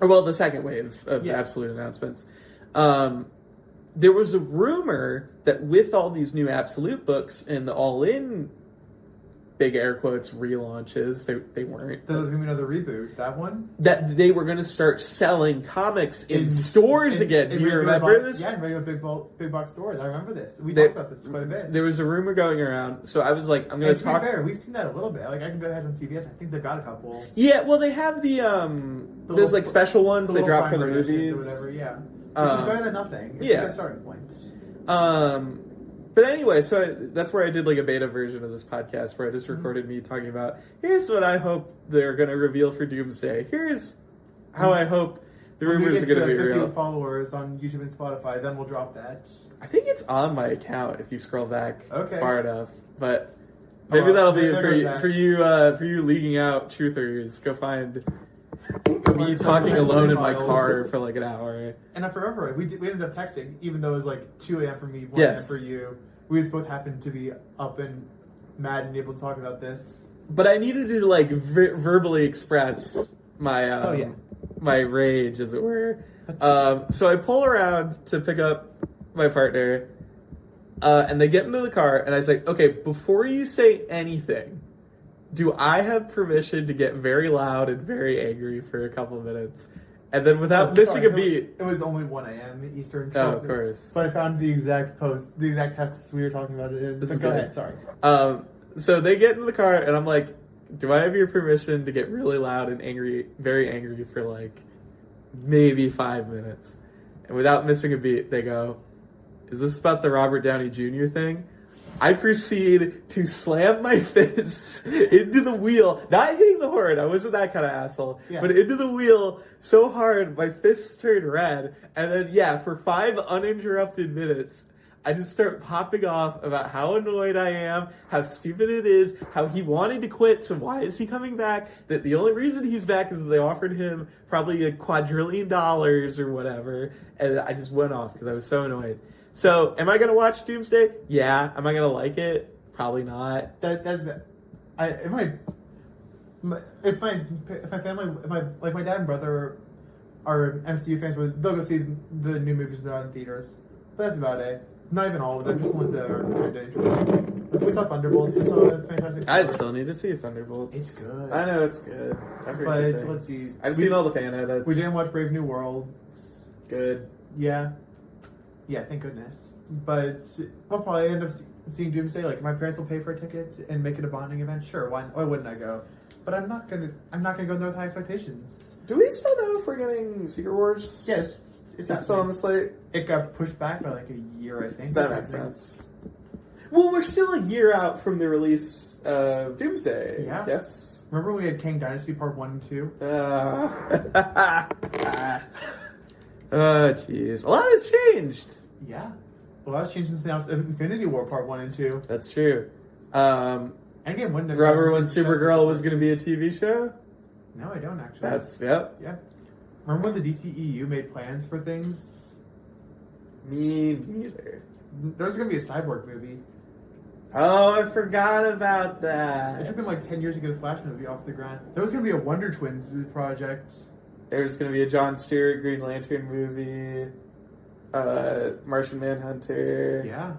Or, well, the second wave of Absolute announcements. There was a rumor that with all these new Absolute books and the All-In, big air quotes, relaunches, they weren't. There was going to be another reboot. That one? That they were going to start selling comics in stores again. Do you remember this? Yeah, in regular big box stores. I remember this. We talked about this quite a bit. There was a rumor going around, so I was like, I'm going to talk. To be fair, we've seen that a little bit. Like, I can go ahead on CBS. I think they've got a couple. Yeah, well, they have those like special ones they drop for the movies or whatever. Yeah, which is better than nothing. It's a good starting point. But anyway, so that's where I did like a beta version of this podcast where I just recorded me talking about, here's what I hope they're going to reveal for Doomsday. Here's how I hope the rumors are going to be real. 50 followers on YouTube and Spotify, then we'll drop that. I think it's on my account if you scroll back far enough. But maybe that'll be for you leaking out truthers. Go find me talking alone in my car for like an hour. And I remember, we ended up texting, even though it was like 2 a.m. for me, 1 a.m. for you. We just both happened to be up and mad and able to talk about this. But I needed to like verbally express my my rage, as it were. So I pull around to pick up my partner, and they get into the car, and I say, okay, before you say anything, do I have permission to get very loud and very angry for a couple of minutes? And then without missing a beat... It was only 1 a.m. Eastern. Oh, of course. But I found the exact texts we were talking about it in. But go ahead, sorry. So they get in the car, and I'm like, do I have your permission to get really loud and angry, very angry for like maybe 5 minutes? And without missing a beat, they go, is this about the Robert Downey Jr. thing? I proceed to slam my fists into the wheel, not hitting the horn, I wasn't that kind of asshole, but into the wheel so hard my fists turned red, and then for 5 uninterrupted minutes, I just start popping off about how annoyed I am, how stupid it is, how he wanted to quit, so why is he coming back, that the only reason he's back is that they offered him probably $1 quadrillion or whatever, and I just went off because I was so annoyed. So, am I going to watch Doomsday? Yeah. Am I going to like it? Probably not. If my dad and brother are MCU fans, they'll go see the new movies that are in theaters. But that's about it. Not even all of them, just ones that are kind of interesting. We saw Thunderbolts, we saw Fantastic Four. I still need to see Thunderbolts. It's good. I know it's good. I've heard good things. Let's see. I've seen all the fan edits. We didn't watch Brave New World. Good. Yeah. Yeah, thank goodness. But I'll probably end up seeing Doomsday. Like, my parents will pay for a ticket and make it a bonding event. Sure, why wouldn't I go? But I'm not gonna go in there with high expectations. Do we still know if we're getting Secret Wars? Yes, it's still on the slate. It got pushed back by like a year, I think. That makes sense. Well, we're still a year out from the release of Doomsday. Yeah. Yes. Remember when we had Kang Dynasty Part 1 and 2? Oh, jeez. A lot has changed. Yeah. A lot has changed since the announcement of Infinity War Part 1 and 2. That's true. Endgame wouldn't have... Remember when Supergirl was going to be a TV show? No, I don't, actually. Yeah. Remember when the DCEU made plans for things? Me neither. There was going to be a Cyborg movie. Oh, I forgot about that. It took them like 10 years to get a Flash movie off the ground. There was going to be a Wonder Twins project. There's going to be a Jon Stewart Green Lantern movie. Martian Manhunter. Yeah.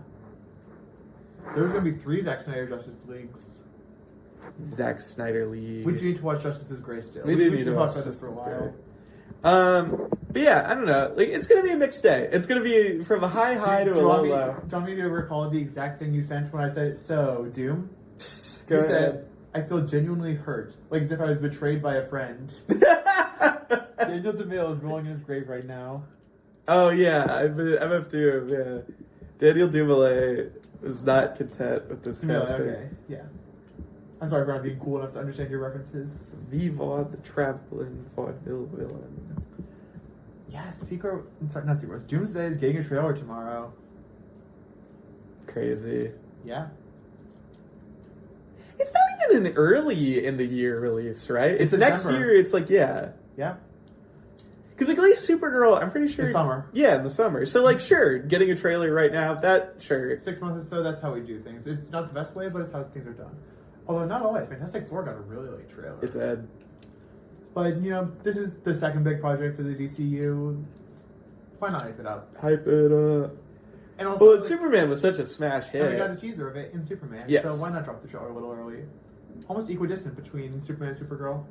There was going to be 3 Zack Snyder Justice Leagues. Zack Snyder League. We do need to watch Justice's Gray still. We do need to watch talk about this for a Justice while. But yeah, I don't know. Like, it's gonna be a mixed day. It's gonna be from a high to a low. Do you want me to recall the exact thing you sent when I said, so, Doom? Go you ahead. said, I feel genuinely hurt. Like as if I was betrayed by a friend. Daniel DeMille is rolling in his grave right now. Oh yeah, MF Doom, yeah. Daniel Dumoulin was not content with this DeMille, casting. okay, yeah. I'm sorry for not being cool enough to understand your references. Viva the traveling vaudeville villain. Yeah, not Secret. Doomsday is getting a trailer tomorrow. Crazy. Yeah. It's not even an early in the year release, right? It's next December. year. It's like, yeah. Yeah. Because like at least Supergirl, I'm pretty sure. The summer. Yeah, in the summer. So like, sure, getting a trailer right now, sure. 6 months or so, that's how we do things. It's not the best way, but it's how things are done. Although not always. Fantastic Four got a really late trailer. It's Ed. But, this is the second big project of the DCU. Why not hype it up? Hype it up. And also, Well, Superman was such a smash hit. and we got a teaser of it in Superman. Yes. So why not drop the trailer a little early? Almost equidistant between Superman and Supergirl.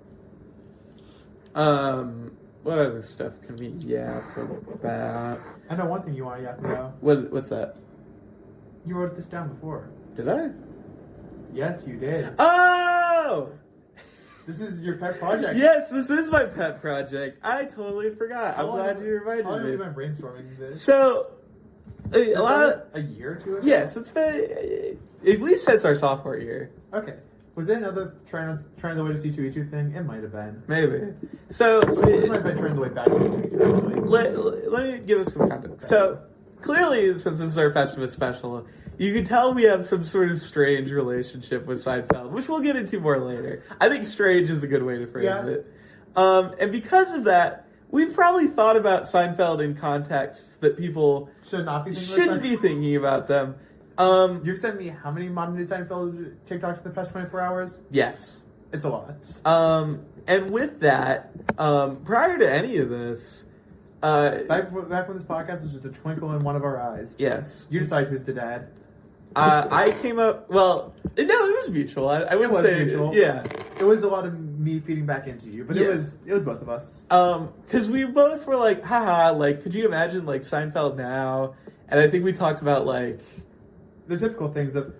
What other stuff can we yap about? I know one thing you want to yap about. What's that? You wrote this down before. Did I? Yes, you did. Oh! This is your pet project. Yes, this is my pet project. I totally forgot. I'm glad you reminded How long have you me. been brainstorming this? So, a lot of... A year or two ago? Yes, it's been... At least since our sophomore year. Okay. Was it another trying the way to C2E2 thing? It might have been. Maybe. So This might have been trying the way back to C2E2, actually. let me give us some context. So, clearly, since this is our Festivus special, you can tell we have some sort of strange relationship with Seinfeld, which we'll get into more later. I think strange is a good way to phrase it. And because of that, we've probably thought about Seinfeld in contexts that people shouldn't be thinking about them. You've sent me how many modern day Seinfeld TikToks in the past 24 hours? Yes. It's a lot. And with that, prior to any of this, Back when this podcast was just a twinkle in one of our eyes. yes. You decide who's the dad. I came up, well, no, it was mutual. I wouldn't was say, mutual. yeah. It was a lot of me feeding back into you, but Yes. it was both of us. Because we both were like, haha, like, could you imagine, like, Seinfeld now? And I think we talked about, like... The typical things of,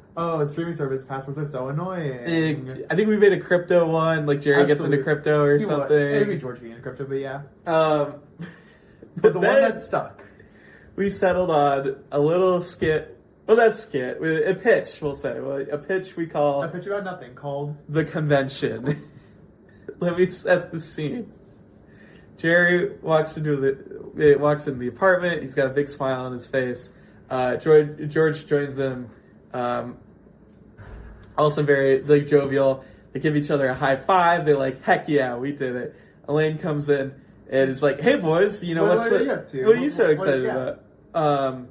streaming service passwords are so annoying. I think we made a crypto one, like Jerry gets into crypto or He would. something. Maybe George getting into crypto, but yeah. But the then one that stuck. we settled on a little skit. Well, not skit. A pitch, we'll say. A pitch we call... A pitch about nothing called... The Convention. Let me set the scene. Jerry walks into the apartment. He's got a big smile on his face. George joins him. Also very like jovial. They give each other a high five. They're like, "Heck yeah, we did it." Elaine comes in and is like, "Hey boys, you know What what are you so What- excited yeah. about?"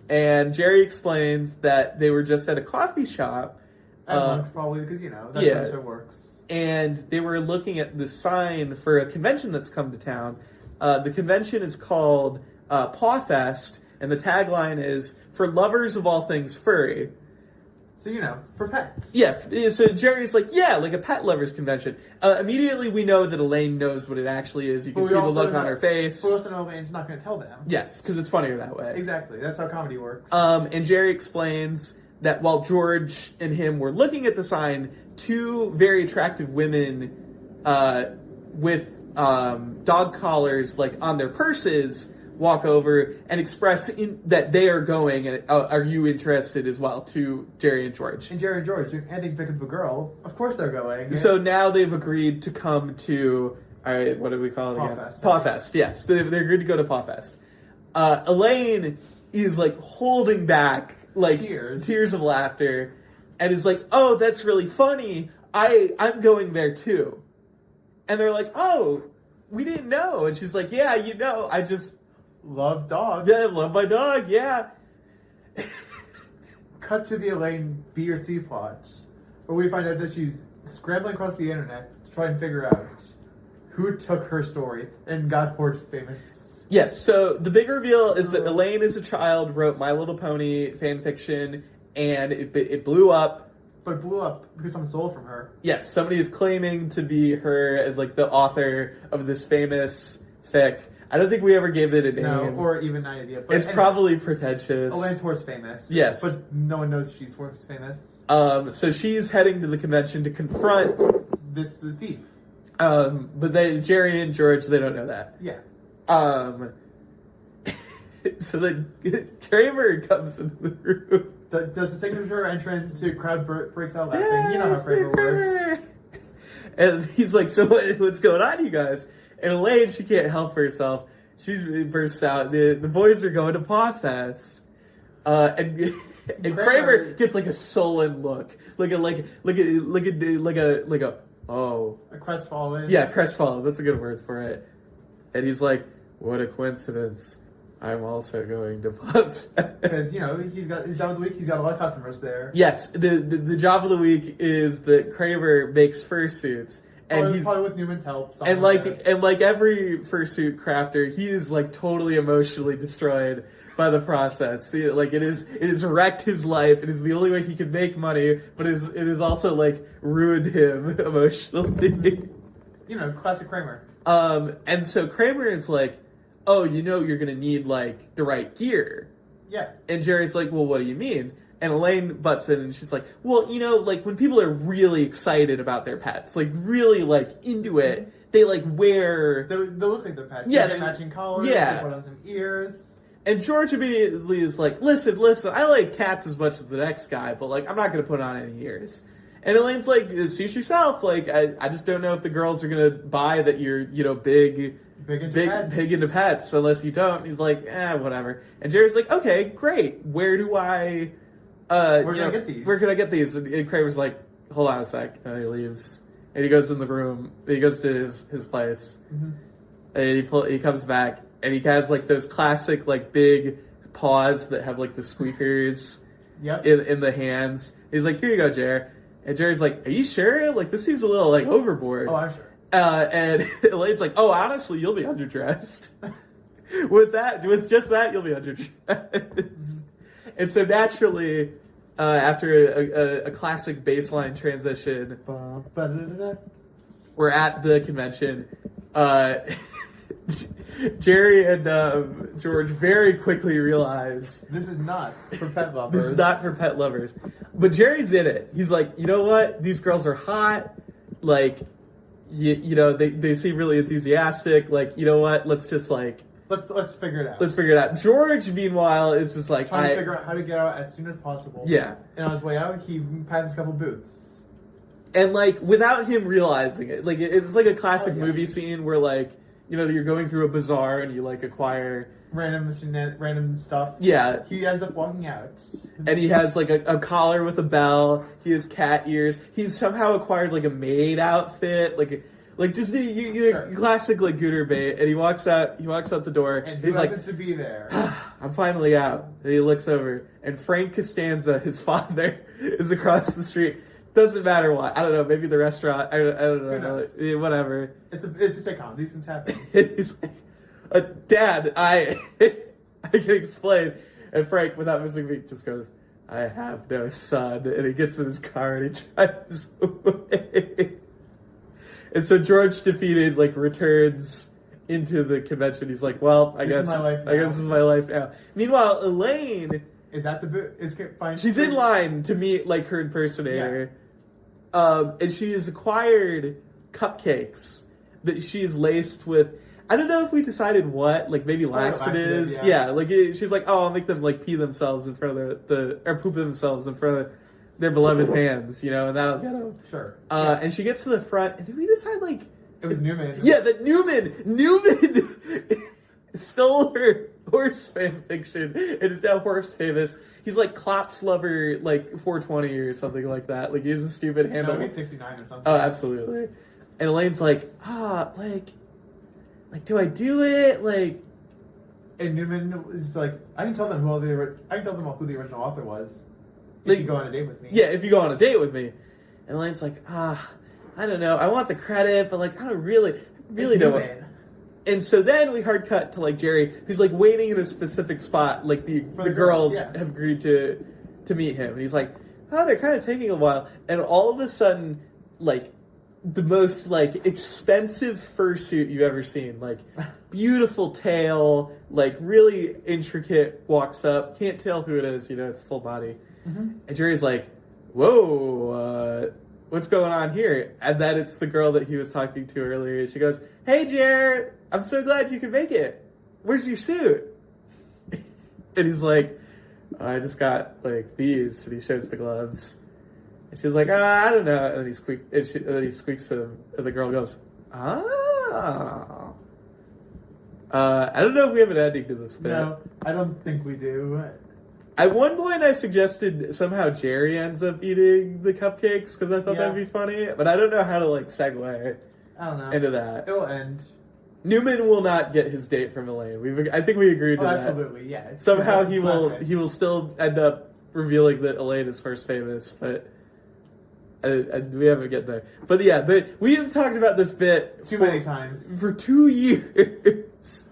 And Jerry explains that they were just at a coffee shop. At Monk's probably, because, that's yeah. how the show works. And they were looking at the sign for a convention that's come to town. The convention is called Paw Fest, and the tagline is, "For lovers of all things furry." So, for pets. Yeah, so Jerry's like, yeah, like a pet lovers convention. Immediately we know that Elaine knows what it actually is. You can But see we the also look on know- her face. We also know Elaine's not going to tell them. Yes, because it's funnier that way. Exactly. That's how comedy works. And Jerry explains that while George and him were looking at the sign, two very attractive women with dog collars like on their purses walk over and express that they are going and are you interested as well to Jerry and George. And Jerry and George, anything pick up a girl, of course they're going. So now they've agreed to come to, what do we call it again? Pawfest. Pawfest, yes. They're agreed to go to Pawfest. Elaine is like holding back like tears of laughter and is like, "Oh, that's really funny. I'm going there too." And they're like, "Oh, we didn't know." And she's like, "Yeah, I just love dogs." Yeah, love my dog, yeah. Cut to the Elaine B or C plot, where we find out that she's scrambling across the internet to try and figure out who took her story and got George famous. Yes, so the big reveal is that Elaine as a child wrote My Little Pony fan fiction, and it blew up but it blew up because someone stole it from her. Yes, somebody is claiming to be her, as like the author of this famous fic. I don't think we ever gave it a name. No, or even an idea. But it's probably pretentious. Elaine's horse famous. Yes. But no one knows she's horse famous. So she's heading to the convention to confront this thief. But Jerry and George, they don't know that. Yeah. So then Kramer comes into the room. Does the signature entrance to crowd breaks out laughing? You know how Kramer works. And he's like, so what's going on, you guys? And Elaine, she can't help herself. She bursts out, the boys are going to Paw Fest. And Kramer gets like a sullen look. Like a crestfallen. Yeah, crestfallen. That's a good word for it. And he's like, what a coincidence. I'm also going to Paw Fest. Because, he's got his job of the week, he's got a lot of customers there. Yes, the job of the week is that Kramer makes fursuits. And he's probably with Newman's help. And like every fursuit crafter, he is like totally emotionally destroyed by the process. See, like it has wrecked his life. It is the only way he can make money, but it is also like ruined him emotionally. Classic Kramer. And so Kramer is like, oh, you're gonna need like the right gear. Yeah. And Jerry's like, well, what do you mean? And Elaine butts in and she's like, well, like when people are really excited about their pets, like really like into it, they like wear... They look like their pets. Yeah. They matching collars, yeah. They put on some ears. And George immediately is like, listen, I like cats as much as the next guy, but like I'm not going to put on any ears. And Elaine's like, suit yourself. Like, I just don't know if the girls are going to buy that you're, big into pets unless you don't. And he's like, whatever. And Jerry's like, okay, great. Where do I... Where can I get these? Where can I get these? And Kramer's like, hold on a sec. And he leaves. And he goes in the room. He goes to his place. Mm-hmm. And he comes back. And he has like those classic like big paws that have like the squeakers in the hands. He's like, here you go, Jer. And Jerry's like, are you sure? Like this seems a little like overboard. Oh, I'm sure. And Elaine's like, oh, honestly, you'll be underdressed. With just that, you'll be underdressed. And so naturally, after a classic baseline transition, we're at the convention. Jerry and George very quickly realize this is not for pet lovers. This is not for pet lovers. But Jerry's in it. He's like, you know what? These girls are hot. Like, they seem really enthusiastic. Like, you know what? Let's just like... Let's figure it out. Let's figure it out. George, meanwhile, is just like... Trying to figure out how to get out as soon as possible. Yeah. And on his way out, he passes a couple booths. And, like, without him realizing it. Like, it's like a classic movie scene where, like, you're going through a bazaar and you, like, acquire... Random stuff. Yeah. He ends up walking out. And he has, like, a collar with a bell. He has cat ears. He's somehow acquired, like, a maid outfit. Like just the classic like Gooter bait, and he walks out the door, and he's like, to be there. I'm finally out. And he looks over, and Frank Costanza, his father, is across the street. Doesn't matter what. I don't know. Maybe the restaurant. I don't know. Whatever. It's a sitcom. These things happen. He's like, Dad, I can explain. And Frank, without missing a beat, just goes, I have no son. And he gets in his car and he drives away. And so George, defeated, like, returns into the convention. He's like, well, I guess this is my life now. Meanwhile, Elaine... Is that fine? She's in line to meet, like, her impersonator. Yeah. And she has acquired cupcakes that she is laced with... I don't know if we decided what, like, maybe laxatives. Yeah, like, she's like, oh, I'll make them, like, pee themselves in front of or poop themselves in front of their beloved fans, and that'll get them. Sure. And she gets to the front, and did we decide, like... It was Newman. Yeah, that Newman stole her horse fan fiction, and is now horse famous. He's, like, Klopp's lover, like, 420 or something like that. Like, he has a stupid handle. No, maybe 69 or something. Oh, absolutely. And Elaine's like, do I do it? Like... And Newman is like, I can tell them who the original author was. If you go on a date with me. Yeah, if you go on a date with me. And Elaine's like, I don't know. I want the credit, but, like, I really don't want... And so then we hard cut to, like, Jerry, who's, like, waiting in a specific spot. Like, the girls have agreed to meet him. And he's like, oh, they're kind of taking a while. And all of a sudden, like, the most, like, expensive fursuit you've ever seen. Like, beautiful tail, like, really intricate, walks up. Can't tell who it is, it's full body. Mm-hmm. And Jerry's like, whoa, what's going on here? And then it's the girl that he was talking to earlier. And she goes, hey, Jer, I'm so glad you could make it. Where's your suit? And he's like, I just got, like, these. And he shows the gloves. And she's like, I don't know. And then he squeaks to him. And the girl goes, ah. I don't know if we have an ending to this bit. No, I don't think we do. At one point, I suggested somehow Jerry ends up eating the cupcakes because I thought that'd be funny. But I don't know how to, like, segue into that. It will end. Newman will not get his date from Elaine. I think we agreed to that. Absolutely, yeah. Somehow he will still end up revealing that Elaine is first famous, but we haven't get there. But yeah, we have talked about this bit too many times for 2 years,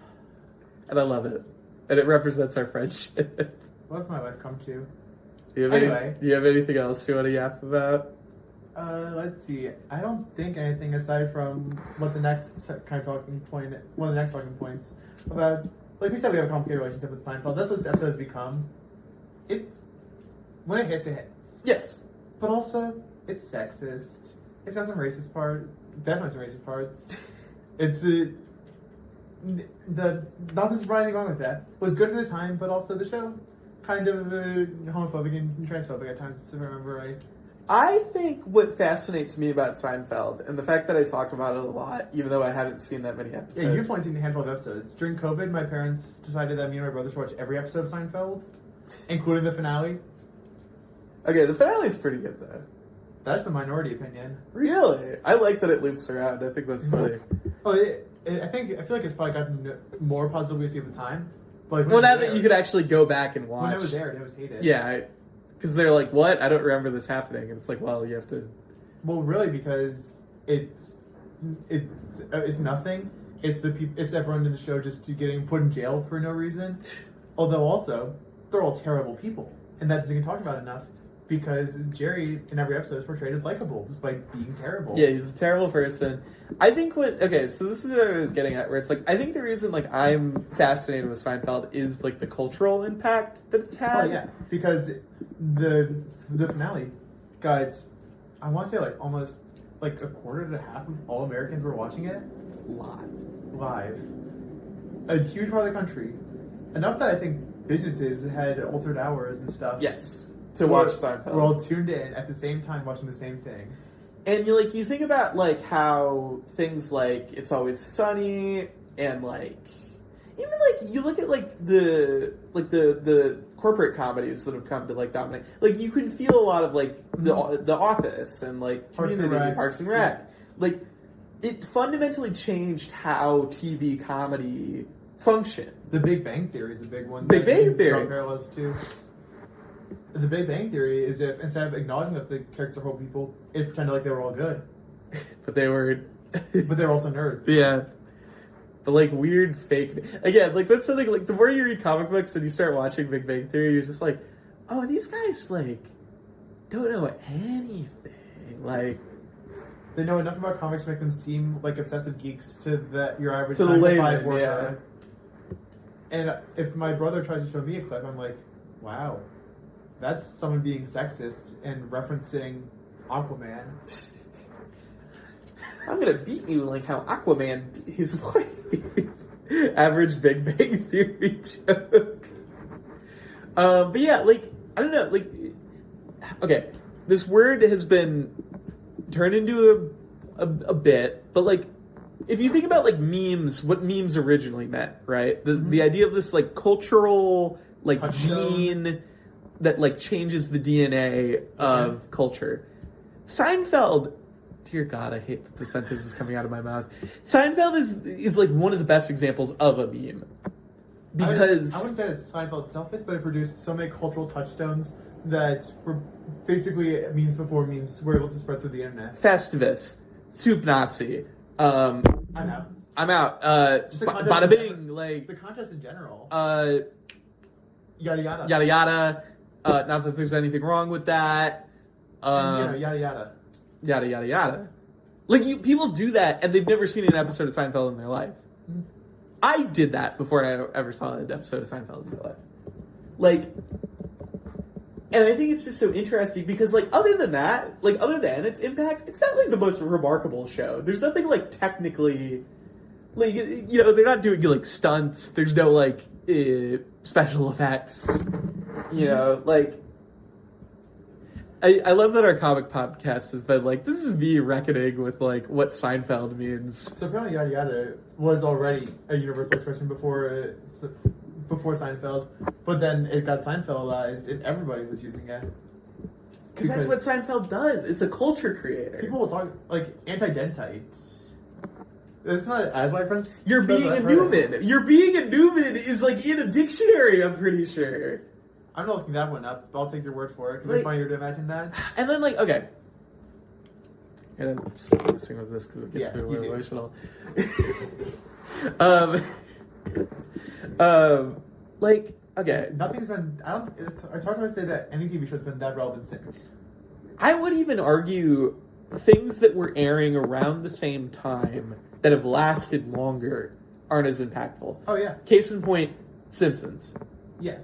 and I love it, and it represents our friendship. What does my life come to? Do you have anything else you want to yap about? Let's see. I don't think anything aside from what the next kind of talking point, one of the next talking points about. Like we said, we have a complicated relationship with Seinfeld. That's what this episode has become. When it hits, it hits. Yes. But also, it's sexist. It's got some racist parts. Definitely some racist parts. It's not the surprising wrong with that. It was good for the time, but also the show kind of homophobic and transphobic at times, if I remember right. I think what fascinates me about Seinfeld, and the fact that I talk about it a lot, even though I haven't seen that many episodes. Yeah, you've only seen a handful of episodes. During COVID, my parents decided that me and my brother should watch every episode of Seinfeld, including the finale. Okay, the finale's pretty good, though. That's the minority opinion. Really? I like that it loops around. I think that's funny. Oh, I feel like it's probably gotten more positive publicity at the time. But well, now that you could actually go back and watch. When it was there, it was hated. Yeah, because they're like, what? I don't remember this happening. And it's like, well, you have to... Well, really, because it's nothing. It's everyone in the show just getting put in jail for no reason. Although also, they're all terrible people. And that doesn't get talked about enough. Because Jerry, in every episode, is portrayed as likable, despite being terrible. Yeah, he's a terrible person. I think okay, so this is what I was getting at, where it's like, I think the reason, like, I'm fascinated with Seinfeld is, like, the cultural impact that it's had. Oh, yeah, because the finale got, I want to say, like, almost, like, a quarter to half of all Americans were watching it. Live. A huge part of the country. Enough that I think businesses had altered hours and stuff. Yes. To watch Seinfeld. We're all tuned in at the same time watching the same thing. And you think about, like, how things like It's Always Sunny and, like, even, like, you look at, like, the corporate comedies that have come to, like, dominate. Like, you can feel a lot of, like, The Office and, like, Community, Parks and Rec. Yeah. Like, it fundamentally changed how TV comedy functioned. The Big Bang Theory is a big one. Big Bang Theory. Parallels too. The Big Bang Theory is if instead of acknowledging that the characters are whole people, it pretended like they were all good. But they were... but they were also nerds. Yeah. But, like, weird fake... Again, like, that's something, like, the more you read comic books and you start watching Big Bang Theory, you're just like, oh, these guys, like, don't know anything. Like... They know enough about comics to make them seem like obsessive geeks to your average to the 9-to-5 layman, worker. Yeah. And if my brother tries to show me a clip, I'm like, wow. That's someone being sexist and referencing Aquaman. I'm gonna beat you like how Aquaman beat his wife. Average Big Bang Theory joke. But yeah, like, I don't know, like, okay, this word has been turned into a bit, but, like, if you think about, like, memes, what memes originally meant, right? The idea of this, like, cultural, like, gene that, like, changes the DNA of culture. Seinfeld, dear God, I hate that the sentence is coming out of my mouth. Seinfeld is like one of the best examples of a meme. Because I wouldn't say that Seinfeld itself is, but it produced so many cultural touchstones that were basically memes before memes were able to spread through the internet. Festivus, Soup Nazi. I'm out. Just bada bing, like the contest in general. Yada Yada yada. Not that there's anything wrong with that. And, yada yada. Yada yada yada. Like people do that, and they've never seen an episode of Seinfeld in their life. Mm-hmm. I did that before I ever saw an episode of Seinfeld in my life. Like, and I think it's just so interesting because, like, other than its impact, it's not like the most remarkable show. There's nothing like technically, like, they're not doing like stunts. There's no like special effects. Like. I love that our comic podcast has been like, this is me reckoning with like what Seinfeld means. So apparently Yada Yada was already a universal expression before Seinfeld, but then it got Seinfeldized and everybody was using it. Because that's what Seinfeld does. It's a culture creator. People will talk like anti-dentites. It's not as my friends. You're being a Newman. You're being a Newman is like in a dictionary, I'm pretty sure. I'm not looking that one up, but I'll take your word for it, because it's funnier to imagine that. And then, like, okay. And I'm just messing with this because it gets me a little emotional. Like, okay. Nothing's been... It's hard to say that any TV show's been that relevant since. I would even argue things that were airing around the same time that have lasted longer aren't as impactful. Oh, yeah. Case in point, Simpsons. Yeah.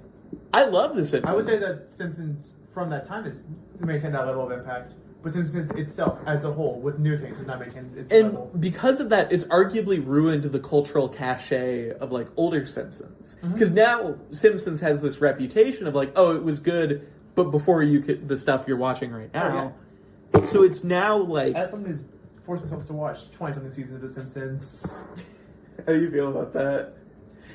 I love The Simpsons. I would say that Simpsons, from that time, has maintained that level of impact. But Simpsons itself, as a whole, with new things, has not maintained its level. And because of that, it's arguably ruined the cultural cachet of, like, older Simpsons. Because now Simpsons has this reputation of, like, oh, it was good, but before the stuff you're watching right now. Oh, yeah. So it's now, like... As someone who's forced themselves to watch 20-something seasons of The Simpsons... How do you feel about that?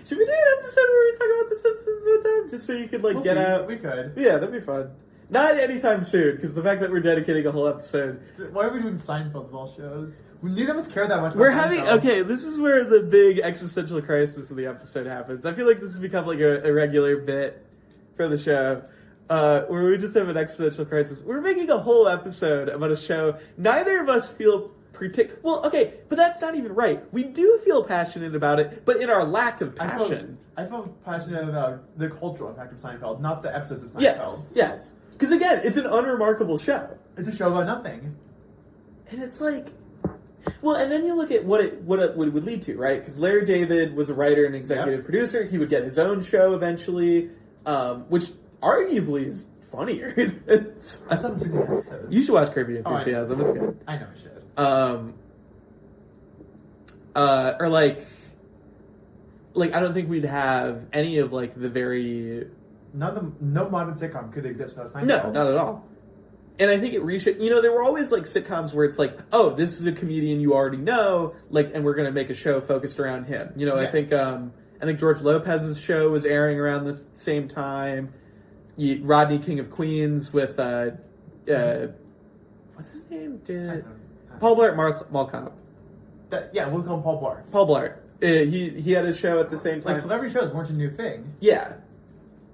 Should we do an episode where we talk about The Simpsons with them? Just so you could, like, get out... We could. Yeah, that'd be fun. Not anytime soon, because the fact that we're dedicating a whole episode... Why are we doing Seinfeld of all shows? Neither of us care that much about We're having... Seinfeld. Okay, this is where the big existential crisis of the episode happens. I feel like this has become, like, a regular bit for the show, where we just have an existential crisis. We're making a whole episode about a show neither of us feel... Well, okay, but that's not even right. We do feel passionate about it, but in our lack of passion. I feel passionate about the cultural impact of Seinfeld, not the episodes of Seinfeld. Yes. Because again, it's an unremarkable show. It's a show about nothing. And it's like... Well, and then you look at what it would lead to, right? Because Larry David was a writer and executive producer. He would get his own show eventually, which arguably is funnier than... I saw the second episode. You should watch Curb Your Enthusiasm. It's good. I know I should. Or like I don't think we'd have any of like the very... No modern sitcom could exist without Seinfeld. No, not at all. And I think it reshaped... there were always like sitcoms where it's like, oh, this is a comedian you already know, like, and we're going to make a show focused around him. I think George Lopez's show was airing around the same time. Rodney King of Queens with what's his name? Paul Blart Mall Cop. We'll call him Paul Blart. Paul Blart. He had a show at the same time. Like, celebrity shows weren't a new thing. Yeah.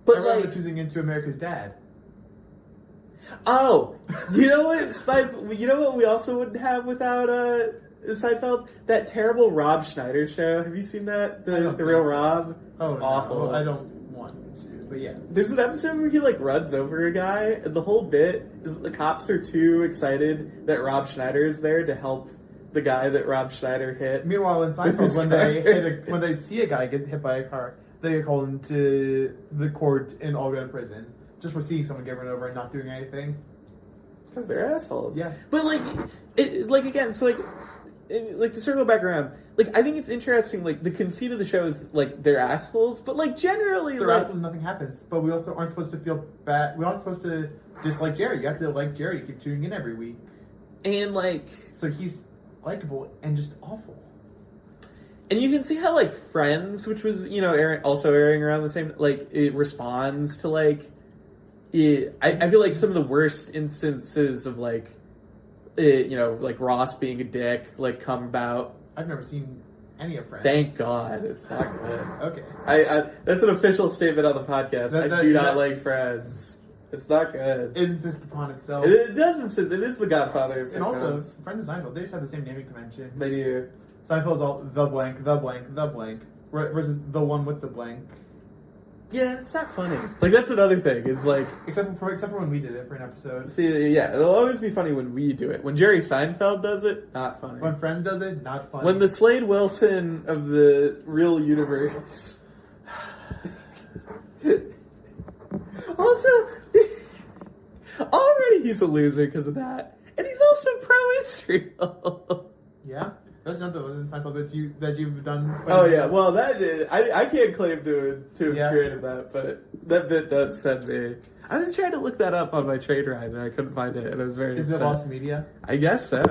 But everyone was choosing into America's Dad. Oh, you know what? You know what we also wouldn't have without Seinfeld? That terrible Rob Schneider show. Have you seen that? The Real Rob? Oh, it's awful. Well, I don't want to, but yeah. There's an episode where he like runs over a guy, and the whole bit is that the cops are too excited that Rob Schneider is there to help the guy that Rob Schneider hit. Meanwhile, in Seinfeld, when they see a guy get hit by a car, they get called into the court and all go to prison. Just for seeing someone get run over and not doing anything. Because they're assholes. Yeah. But, again, so, to circle back around, I think it's interesting, the conceit of the show is, they're assholes, but, generally, they're assholes and nothing happens. But we also aren't supposed to feel bad. We aren't supposed to dislike Jerry. You have to like Jerry to keep tuning in every week. And, So he's likable and just awful. And you can see how, Friends, which was, also airing around the same, it responds to, I feel like some of the worst instances of Ross being a dick come about. I've never seen any of Friends. Thank God, it's not good. Okay, I that's an official statement on the podcast. I do not like Friends. It's not good. It insists upon itself. It does insist. It is the Godfather of sitcoms. And also, Friends and Seinfeld, they just have the same naming convention. They do. Seinfeld's all the blank, the blank, the blank, versus the one with the blank. Yeah, it's not funny. Like, that's another thing, is like... Except for when we did it for an episode. See, yeah, it'll always be funny when we do it. When Jerry Seinfeld does it, not funny. When Friends does it, not funny. When the Slade Wilson of the real universe... Also, already he's a loser because of that. And he's also pro-Israel. Yeah? That's another one in Seinfeld that you've done. Oh yeah, well I can't claim to have created that, but that bit does send me. I was trying to look that up on my train ride and I couldn't find it, and I was very upset. Is it lost media? I guess so.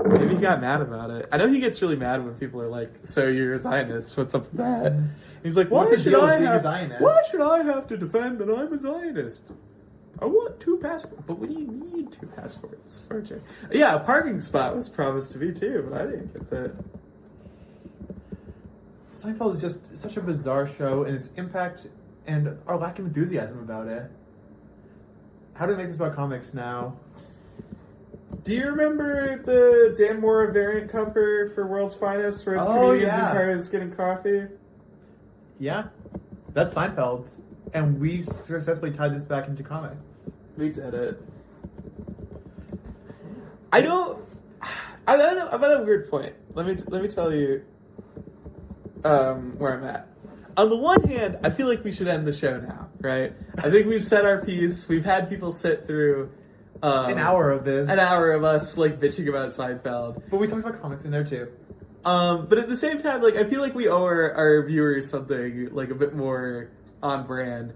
Maybe he got mad about it. I know he gets really mad when people are like, "So you're a Zionist? What's up with that?" And he's like, "Why should I have to defend that I'm a Zionist? I want 2 passports." But what do you need 2 passports for? Yeah, a parking spot was promised to me too, but I didn't get that. Seinfeld is just such a bizarre show, and its impact and our lack of enthusiasm about it. How do we make this about comics now? Do you remember the Dan Mora variant cover for World's Finest, where it's comedians in cars getting coffee? Yeah, that's Seinfeld. And we successfully tied this back into comics. We did it. I'm at a weird point. Let me tell you where I'm at. On the one hand, I feel like we should end the show now, right? I think we've said our piece. We've had people sit through an hour of this. An hour of us like bitching about Seinfeld. But we talked about comics in there too. But at the same time, like, I feel like we owe our viewers something like a bit more on brand.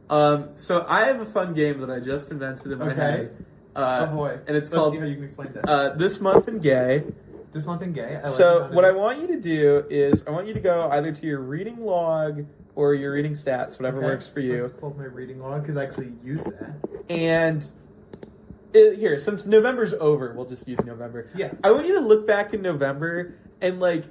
So I have a fun game that I just invented in my head. Oh boy. And it's Let's called see how you can explain this. This Month in Gay. This Month in Gay. So what I want you to do is I want you to go either to your reading log or your reading stats, whatever works for you. Let's pull up my reading log because I actually use that. And here, since November's over, we'll just use November. Yeah. I want you to look back in November and, like,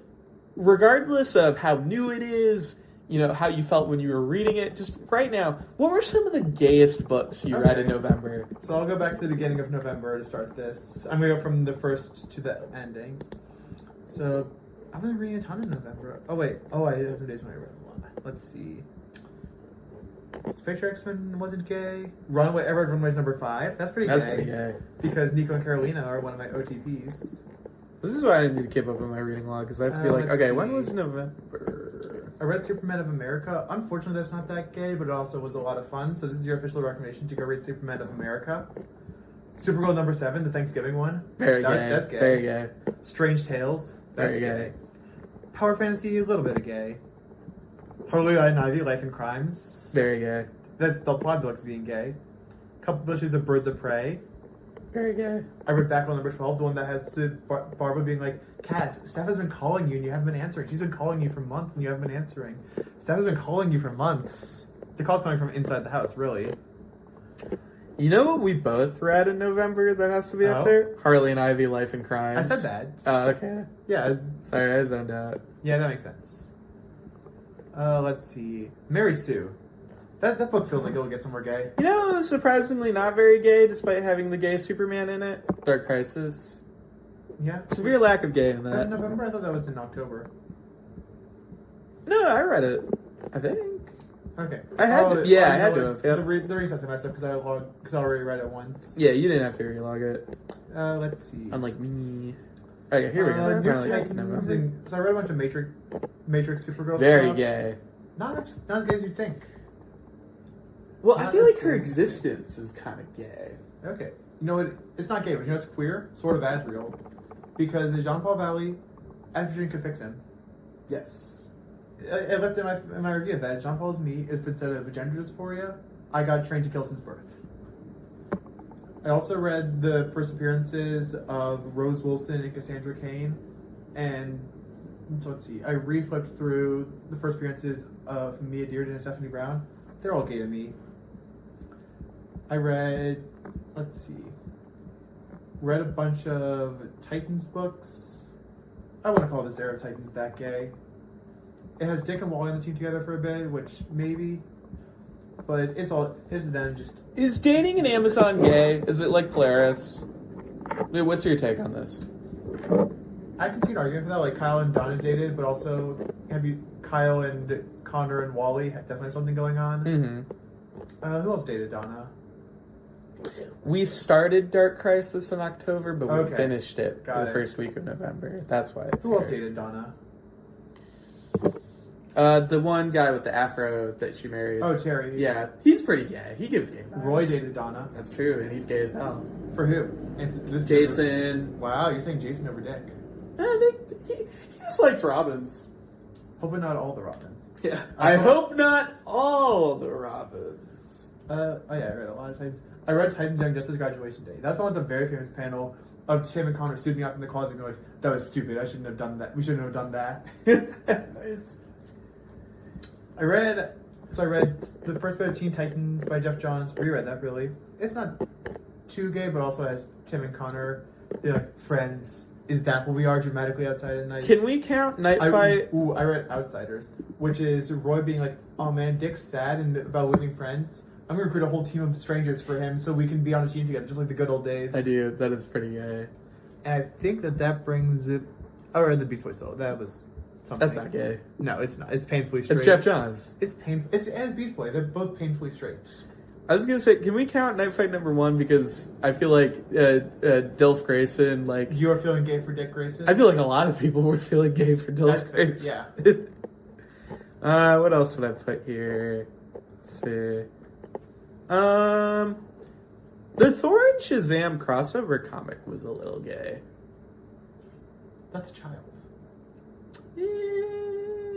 regardless of how new it is, you know, how you felt when you were reading it, just right now, what were some of the gayest books you read in November? So I'll go back to the beginning of November to start this. I'm going to go from the first to the ending. So I'm really reading a ton in November. Oh, wait. Oh, I have some days when I read a lot. Let's see. Space X-Men wasn't gay. Runaway. I read Runaway's number 5. That's pretty gay. Because Nico and Carolina are one of my OTPs. This is why I need to keep up with my reading log, because I have to be like, okay, when was November? I read Superman of America. Unfortunately, that's not that gay, but it also was a lot of fun. So this is your official recommendation to go read Superman of America. Supergirl number 7, the Thanksgiving one. Very gay. That's gay. Very gay. Strange Tales. That's Very gay. Power Fantasy, a little bit of gay. Harley and Ivy, Life and Crimes. Very gay. That's the plot books being gay. Couple issues of Birds of Prey. Very gay. I read Batgirl number 12, the one that has Barbara being like, Cass, Steph has been calling you and you haven't been answering. She's been calling you for months and you haven't been answering. Steph has been calling you for months. The call's coming from inside the house, really. You know what we both read in November that has to be up there? Harley and Ivy, Life and Crimes. I said that. Oh, okay. Yeah. Sorry, I zoned out. Yeah, that makes sense. Let's see. Mary Sue. That book feels like it'll get somewhere gay. You know, surprisingly not very gay, despite having the gay Superman in it. Dark Crisis. Yeah. Severe lack of gay in that. In November? I thought that was in October. No, I read it. I think. Okay. I had to have. Yep. The reason I messed up because I already read it once. Yeah, you didn't have to relog it. Let's see. Unlike me. Okay, here we go. We're finally got to November. So I read a bunch of Matrix Supergirl Very stuff. gay. Not as gay as you'd think. Well, I feel like her existence is kind of gay. Okay. You know what? It's not gay, but you know it's queer? Sort of as real. Because Jean-Paul Valley, estrogen could fix him. Yes. I left in my review that Jean-Paul's me, if instead of gender dysphoria, I got trained to kill since birth. I also read the first appearances of Rose Wilson and Cassandra Cain, and so let's see, I reflipped through the first appearances of Mia Dearden and Stephanie Brown. They're all gay to me. I read a bunch of Titans books. I wouldn't call this era of Titans that gay. It has Dick and Wally on the team together for a bit, which maybe, but it's them just. Is dating an Amazon gay? Is it like Polaris? What's your take on this? I can see an argument for that. Like Kyle and Donna dated, but also Kyle and Connor and Wally definitely have something going on. Mm-hmm. Who else dated Donna? We started Dark Crisis in October, but we Okay. finished it Got the it. first week of November. That's why it's Who else here. dated Donna? The one guy with the afro that she married. Oh, Terry. Yeah, he's pretty gay. He gives gay vibes. Roy dated Donna. That's true, and he's gay as hell. For who? This Jason. Wow, you're saying Jason over Dick. I think he just likes Robins. Hopefully not all the Robins. Yeah. I hope not all the Robins. Oh yeah, I read a lot of Titans. I read Titans Young Justice Graduation Day. That's the one with the very famous panel of Tim and Connor suiting up in the closet and going, that was stupid. I shouldn't have done that. We shouldn't have done that. Nice. I read the first bit of Teen Titans by Jeff Johns. Reread that, really. It's not too gay, but also has Tim and Connor, they're like friends. Is that what we are dramatically outside at night? Can we count Night Fight? I read Outsiders, which is Roy being like, oh man, Dick's sad and about losing friends. I'm gonna recruit a whole team of strangers for him so we can be on a team together, just like the good old days. I do. That is pretty gay. And I think that brings it. I read the Beast Boy Soul. That was something. That's not gay. No, it's not. It's painfully straight. It's Jeff Johns. It's painful. It's as Beast Boy. They're both painfully straight. I was gonna say, can we count Night Fight number 1 because I feel like Dilf Grayson, like You are feeling gay for Dick Grayson? I feel like a lot of people were feeling gay for Dilf That's fair, Grayson. Yeah. What else would I put here? Let's see. The Thor and Shazam crossover comic was a little gay. That's a child.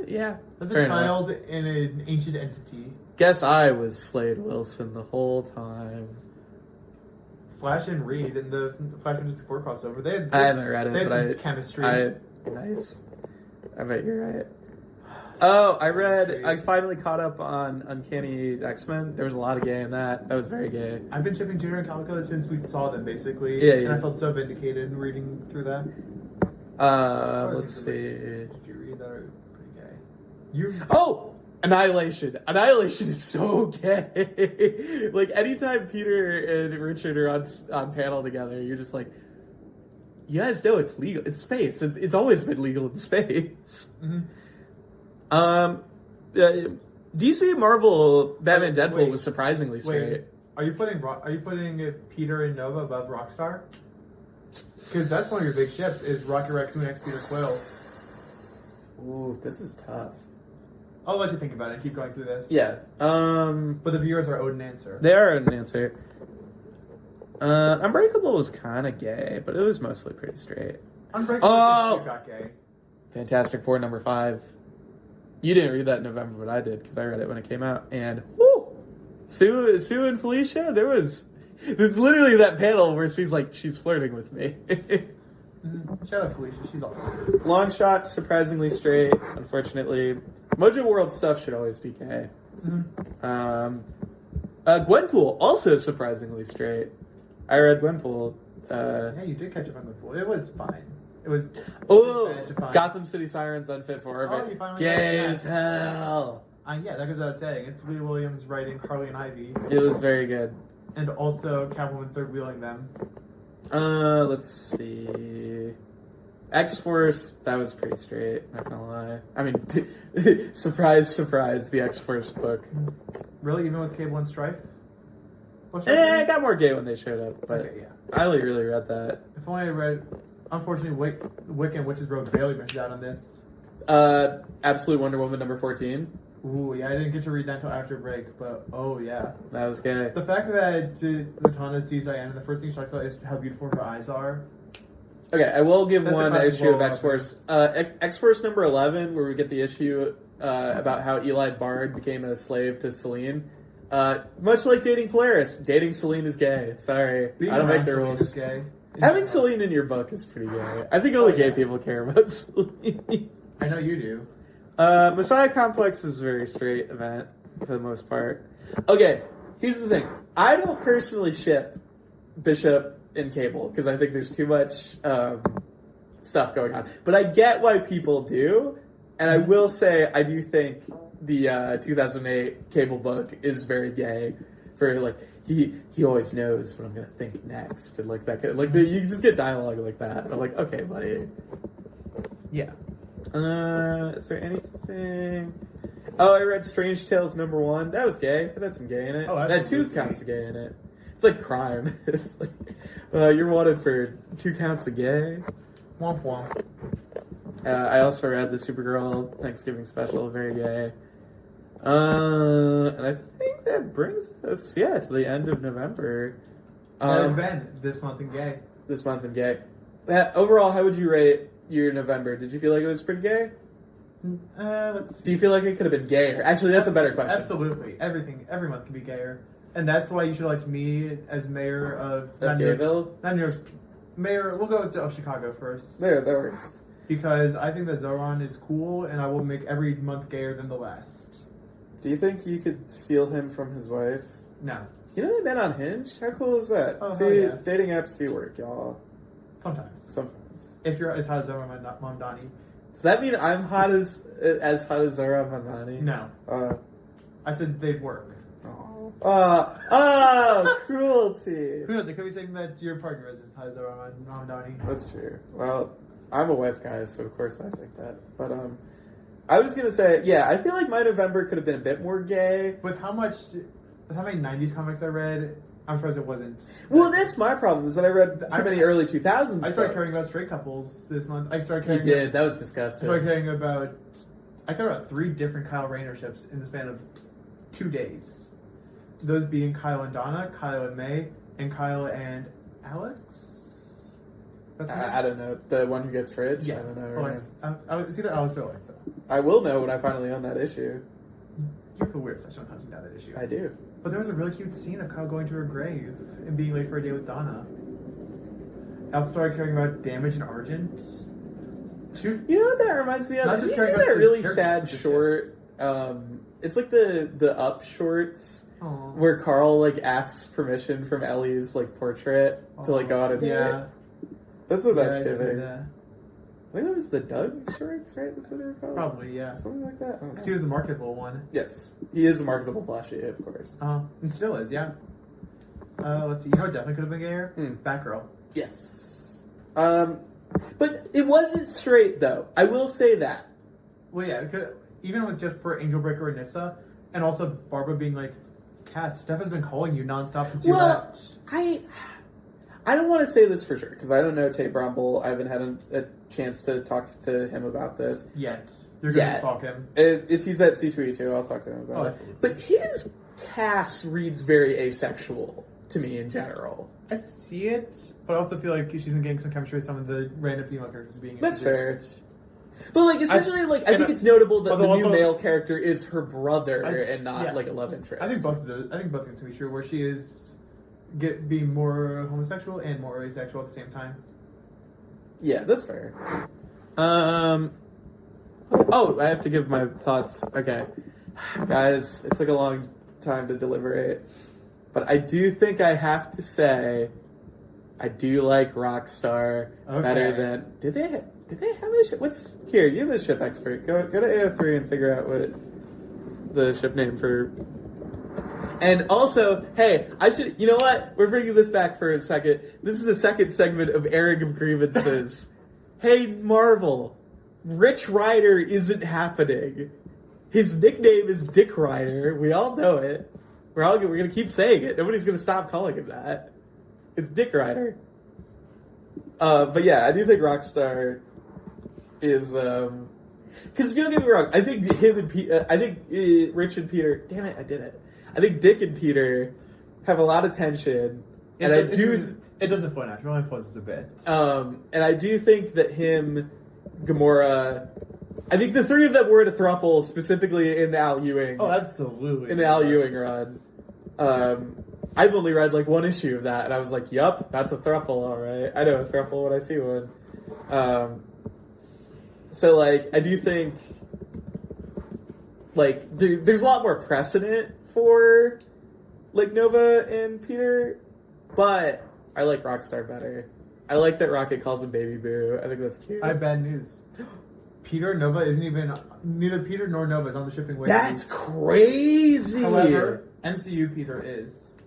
Yeah. That's fair a enough. child in an ancient entity. Guess I was Slade Wilson the whole time. Flash and Reed in the Flash Fantastic Four crossover. I haven't read it, they had but some chemistry. Nice. I bet you're right. Oh, I finally caught up on Uncanny X-Men. There was a lot of gay in that. That was very gay. I've been shipping Junior and Calico since we saw them, basically. Yeah, and yeah. I felt so vindicated in reading through that. Let's see. Did you read that? Are pretty gay. You. Oh! Annihilation. Annihilation is so gay. Like, anytime Peter and Richard are on panel together, you're just like, you guys know it's legal. It's space. It's always been legal in space. Mm-hmm. DC and Marvel Batman Deadpool Wait. was surprisingly straight. Wait, are you putting Peter and Nova above Rockstar? Because that's one of your big ships is Rocket Raccoon X Peter Quill. Ooh, this is tough. I'll let you think about it and keep going through this. Yeah. But the viewers are owed an answer. They are an answer. Unbreakable was kind of gay, but it was mostly pretty straight. Unbreakable got gay. Fantastic Four number 5. You didn't read that in November, but I did because I read it when it came out. And whoo, Sue and Felicia, there's literally that panel where she's flirting with me. Shout out Felicia, she's awesome. Long Shot, surprisingly straight, unfortunately. Mojo World stuff should always be gay. Mm-hmm. Gwenpool, also surprisingly straight. I read Gwenpool. Yeah, you did catch up on the pool. It was fine. It was bad to find. Gotham City Sirens, Unfit for Orbit. Oh, you finally Gay got it. as hell. Yeah, that goes without saying. It's Lee Williams writing Harley and Ivy. It was very good. And also Catwoman third wheeling them. Let's see. X-Force, that was pretty straight, not gonna lie. I mean, surprise, surprise, the X-Force book. Really? Even with Cable and Strife? What's It got more gay when they showed up, but Okay, yeah. I really read that. If only I read... Unfortunately, Wiccan and Witches Road barely missed out on this. Absolute Wonder Woman number 14. Ooh, yeah, I didn't get to read that until after break, but oh yeah. That was gay. The fact that Zatanna sees Diana, and the first thing she talks about is how beautiful her eyes are. Okay, I will give That's a one classic issue of Marvel X-Force. X-Force number 11, where we get the issue about how Eli Bard became a slave to Selene. Much like dating Polaris, dating Selene is gay. Sorry, Being I don't make around the Selene rules. is gay. Having Selene in your book is pretty gay. I think only gay people care about Selene. I know you do. Messiah Complex is a very straight event for the most part. Okay, here's the thing. I don't personally ship Bishop and Cable because I think there's too much stuff going on. But I get why people do, and I will say I do think the 2008 Cable book is very gay. For like he always knows what I'm gonna think next, and like that. You just get dialogue like that. And I'm like, okay, buddy. Yeah. Is there anything? Oh, I read Strange Tales #1. That was gay. It had some gay in it. Oh, that 2 counts of gay in it. It's like crime. It's like you're wanted for 2 counts of gay. Womp womp. I also read the Supergirl Thanksgiving special. Very gay. And I think that brings us, to the end of November. That has been this month in gay. This month in gay. Overall, how would you rate your November? Did you feel like it was pretty gay? Let's see. Do you feel like it could have been gayer? Actually, that's a better question. Absolutely. Every month can be gayer. And that's why you should elect me as mayor of Gayville? Not New York. Mayor, we'll go with Chicago first. There, that works. Because I think that Zoran is cool, and I will make every month gayer than the last. Do you think you could steal him from his wife? No. You know they met on Hinge? How cool is that? Oh, See, yeah. dating apps do work, y'all. Sometimes. If you're as hot as Zoran Mamdani. Does that mean I'm hot as hot as Zoran Mamdani? No. I said they'd work. Cruelty. Who knows? It could be saying that your partner is as hot as Zoran Mamdani. That's true. Well, I'm a wife guy, so of course I think that. But I was gonna say, I feel like my November could have been a bit more gay. With how many '90s comics I read, I'm surprised it wasn't. Well, that's my problem, is that I read too many early 2000s I started books. caring about straight couples this month. I That was disgusting. I cared about 3 different Kyle Rayner ships in the span of 2 days. Those being Kyle and Donna, Kyle and May, and Kyle and Alex? That's I don't know. The one who gets fridge? Yeah. I don't know. Her name. It's either Alex or Alexa. I will know when I finally own that issue. You feel weird session on hunting down that issue. I do. But there was a really cute scene of Kyle going to her grave and being late for a date with Donna. I also started caring about Damage and Argent. You know what that reminds me of? Not Have just you caring seen about that the really character sad relationships. short? It's like the Up shorts Aww. where Carl asks permission from Ellie's portrait to go on a date. Yeah. That's what Yeah, that's I see giving. that. I think that was the Doug shorts, right? That's what they were called? Probably, yeah. Something like that. I don't know. Because he was the marketable one. Yes. He is a marketable plushie, of course. And still is, yeah. Let's see. You know what definitely could have been gayer? Batgirl. Yes. But it wasn't straight, though. I will say that. Well, yeah, because even with just for Angel Breaker and Nissa, and also Barbara being like, Cass, Steph has been calling you nonstop since you left. I don't want to say this for sure, because I don't know Tate Bromble. I haven't had a chance to talk to him about this. Yet. You're going to stalk him. If he's at C2E2, I'll talk to him about it. Absolutely. But his Cass reads very asexual to me in general. I see it, but I also feel like she's been getting some chemistry with some of the random female characters being That's introduced. fair. But especially I think it's notable that the new also, male character is her brother and not a love interest. I think both of them can be true, where she is being more homosexual and more asexual at the same time. Yeah, that's fair. I have to give my thoughts. Okay. Guys, it took a long time to deliberate. But I do think I have to say I do like Rockstar better than... Did they have a ship? What's... Here, you're the ship expert. Go to AO3 and figure out what the ship name for... And also, hey, I should... You know what? We're bringing this back for a second. This is the second segment of Airing of Grievances. Hey, Marvel. Rich Rider isn't happening. His nickname is Dick Rider. We all know it. We're going to keep saying it. Nobody's going to stop calling him that. It's Dick Rider. But yeah, I do think Rockstar is... Because don't get me wrong, I think him and I think Rich and Peter... Damn it, I did it. I think Dick and Peter have a lot of tension. It doesn't flow naturally. It only flows a bit. And I do think that him, Gamora... I think the 3 of them were in a throuple, specifically in the Al Ewing. Oh, absolutely. In the Al Ewing run. I've only read 1 issue of that, and I was like, yup, that's a throuple, alright. I know a throuple when I see one. So, I do think, there's a lot more precedent for, Nova and Peter, but I like Rockstar better. I like that Rocket calls him Baby Boo. I think that's cute. I have bad news. Peter Nova isn't even... Neither Peter nor Nova is on the shipping wave. That's crazy! However, MCU Peter is.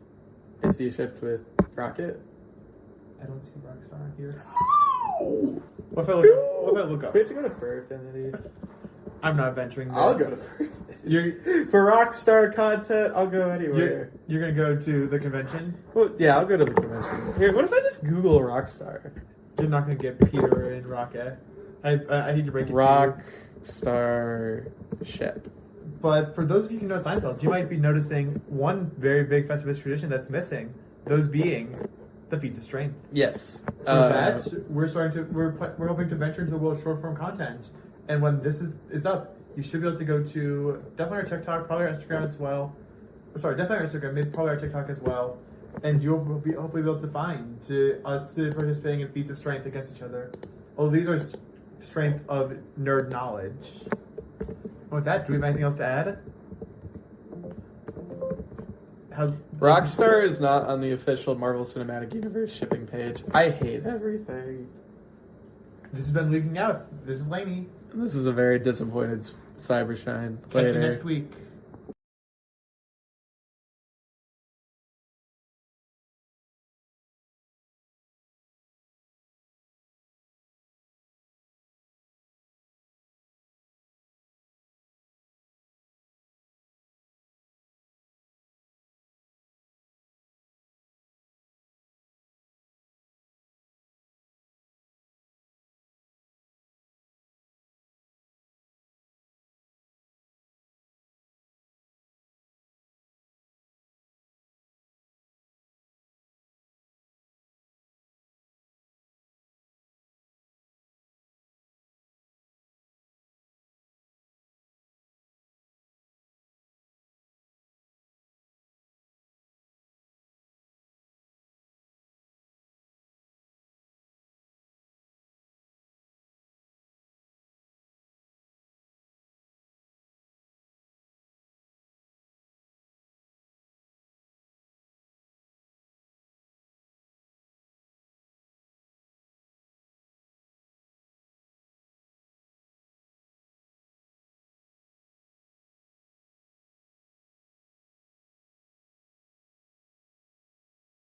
Is he shipped with Rocket? I don't see Rockstar here. No! What if I look up? We have to go to Fur Affinity. I'm not venturing there. I'll go to Fur Affinity. For Rockstar content, I'll go anywhere. You're gonna go to the convention? Well, yeah, I'll go to the convention. Here, what if I just Google Rockstar? You're not gonna get Peter and Rocket. I hate to break it to you. Rockstar ship. But for those of you who know Seinfeld, you might be noticing one very big Festivus tradition that's missing. Those being the feats of strength. Yes. For that, we're hoping to venture into the world of short form content. And when this is up, you should be able to go to definitely our TikTok, probably our Instagram as well. Sorry, definitely our Instagram, maybe probably our TikTok as well. And you'll be hopefully be able to find us participating in feats of strength against each other. Well, these are strength of nerd knowledge. And with that, do we have anything else to add? Rockstar is not on the official Marvel Cinematic Universe shipping page. I hate everything. This has been Leaking Out. This is Laney. This is a very disappointed Cybershine. Catch you next week.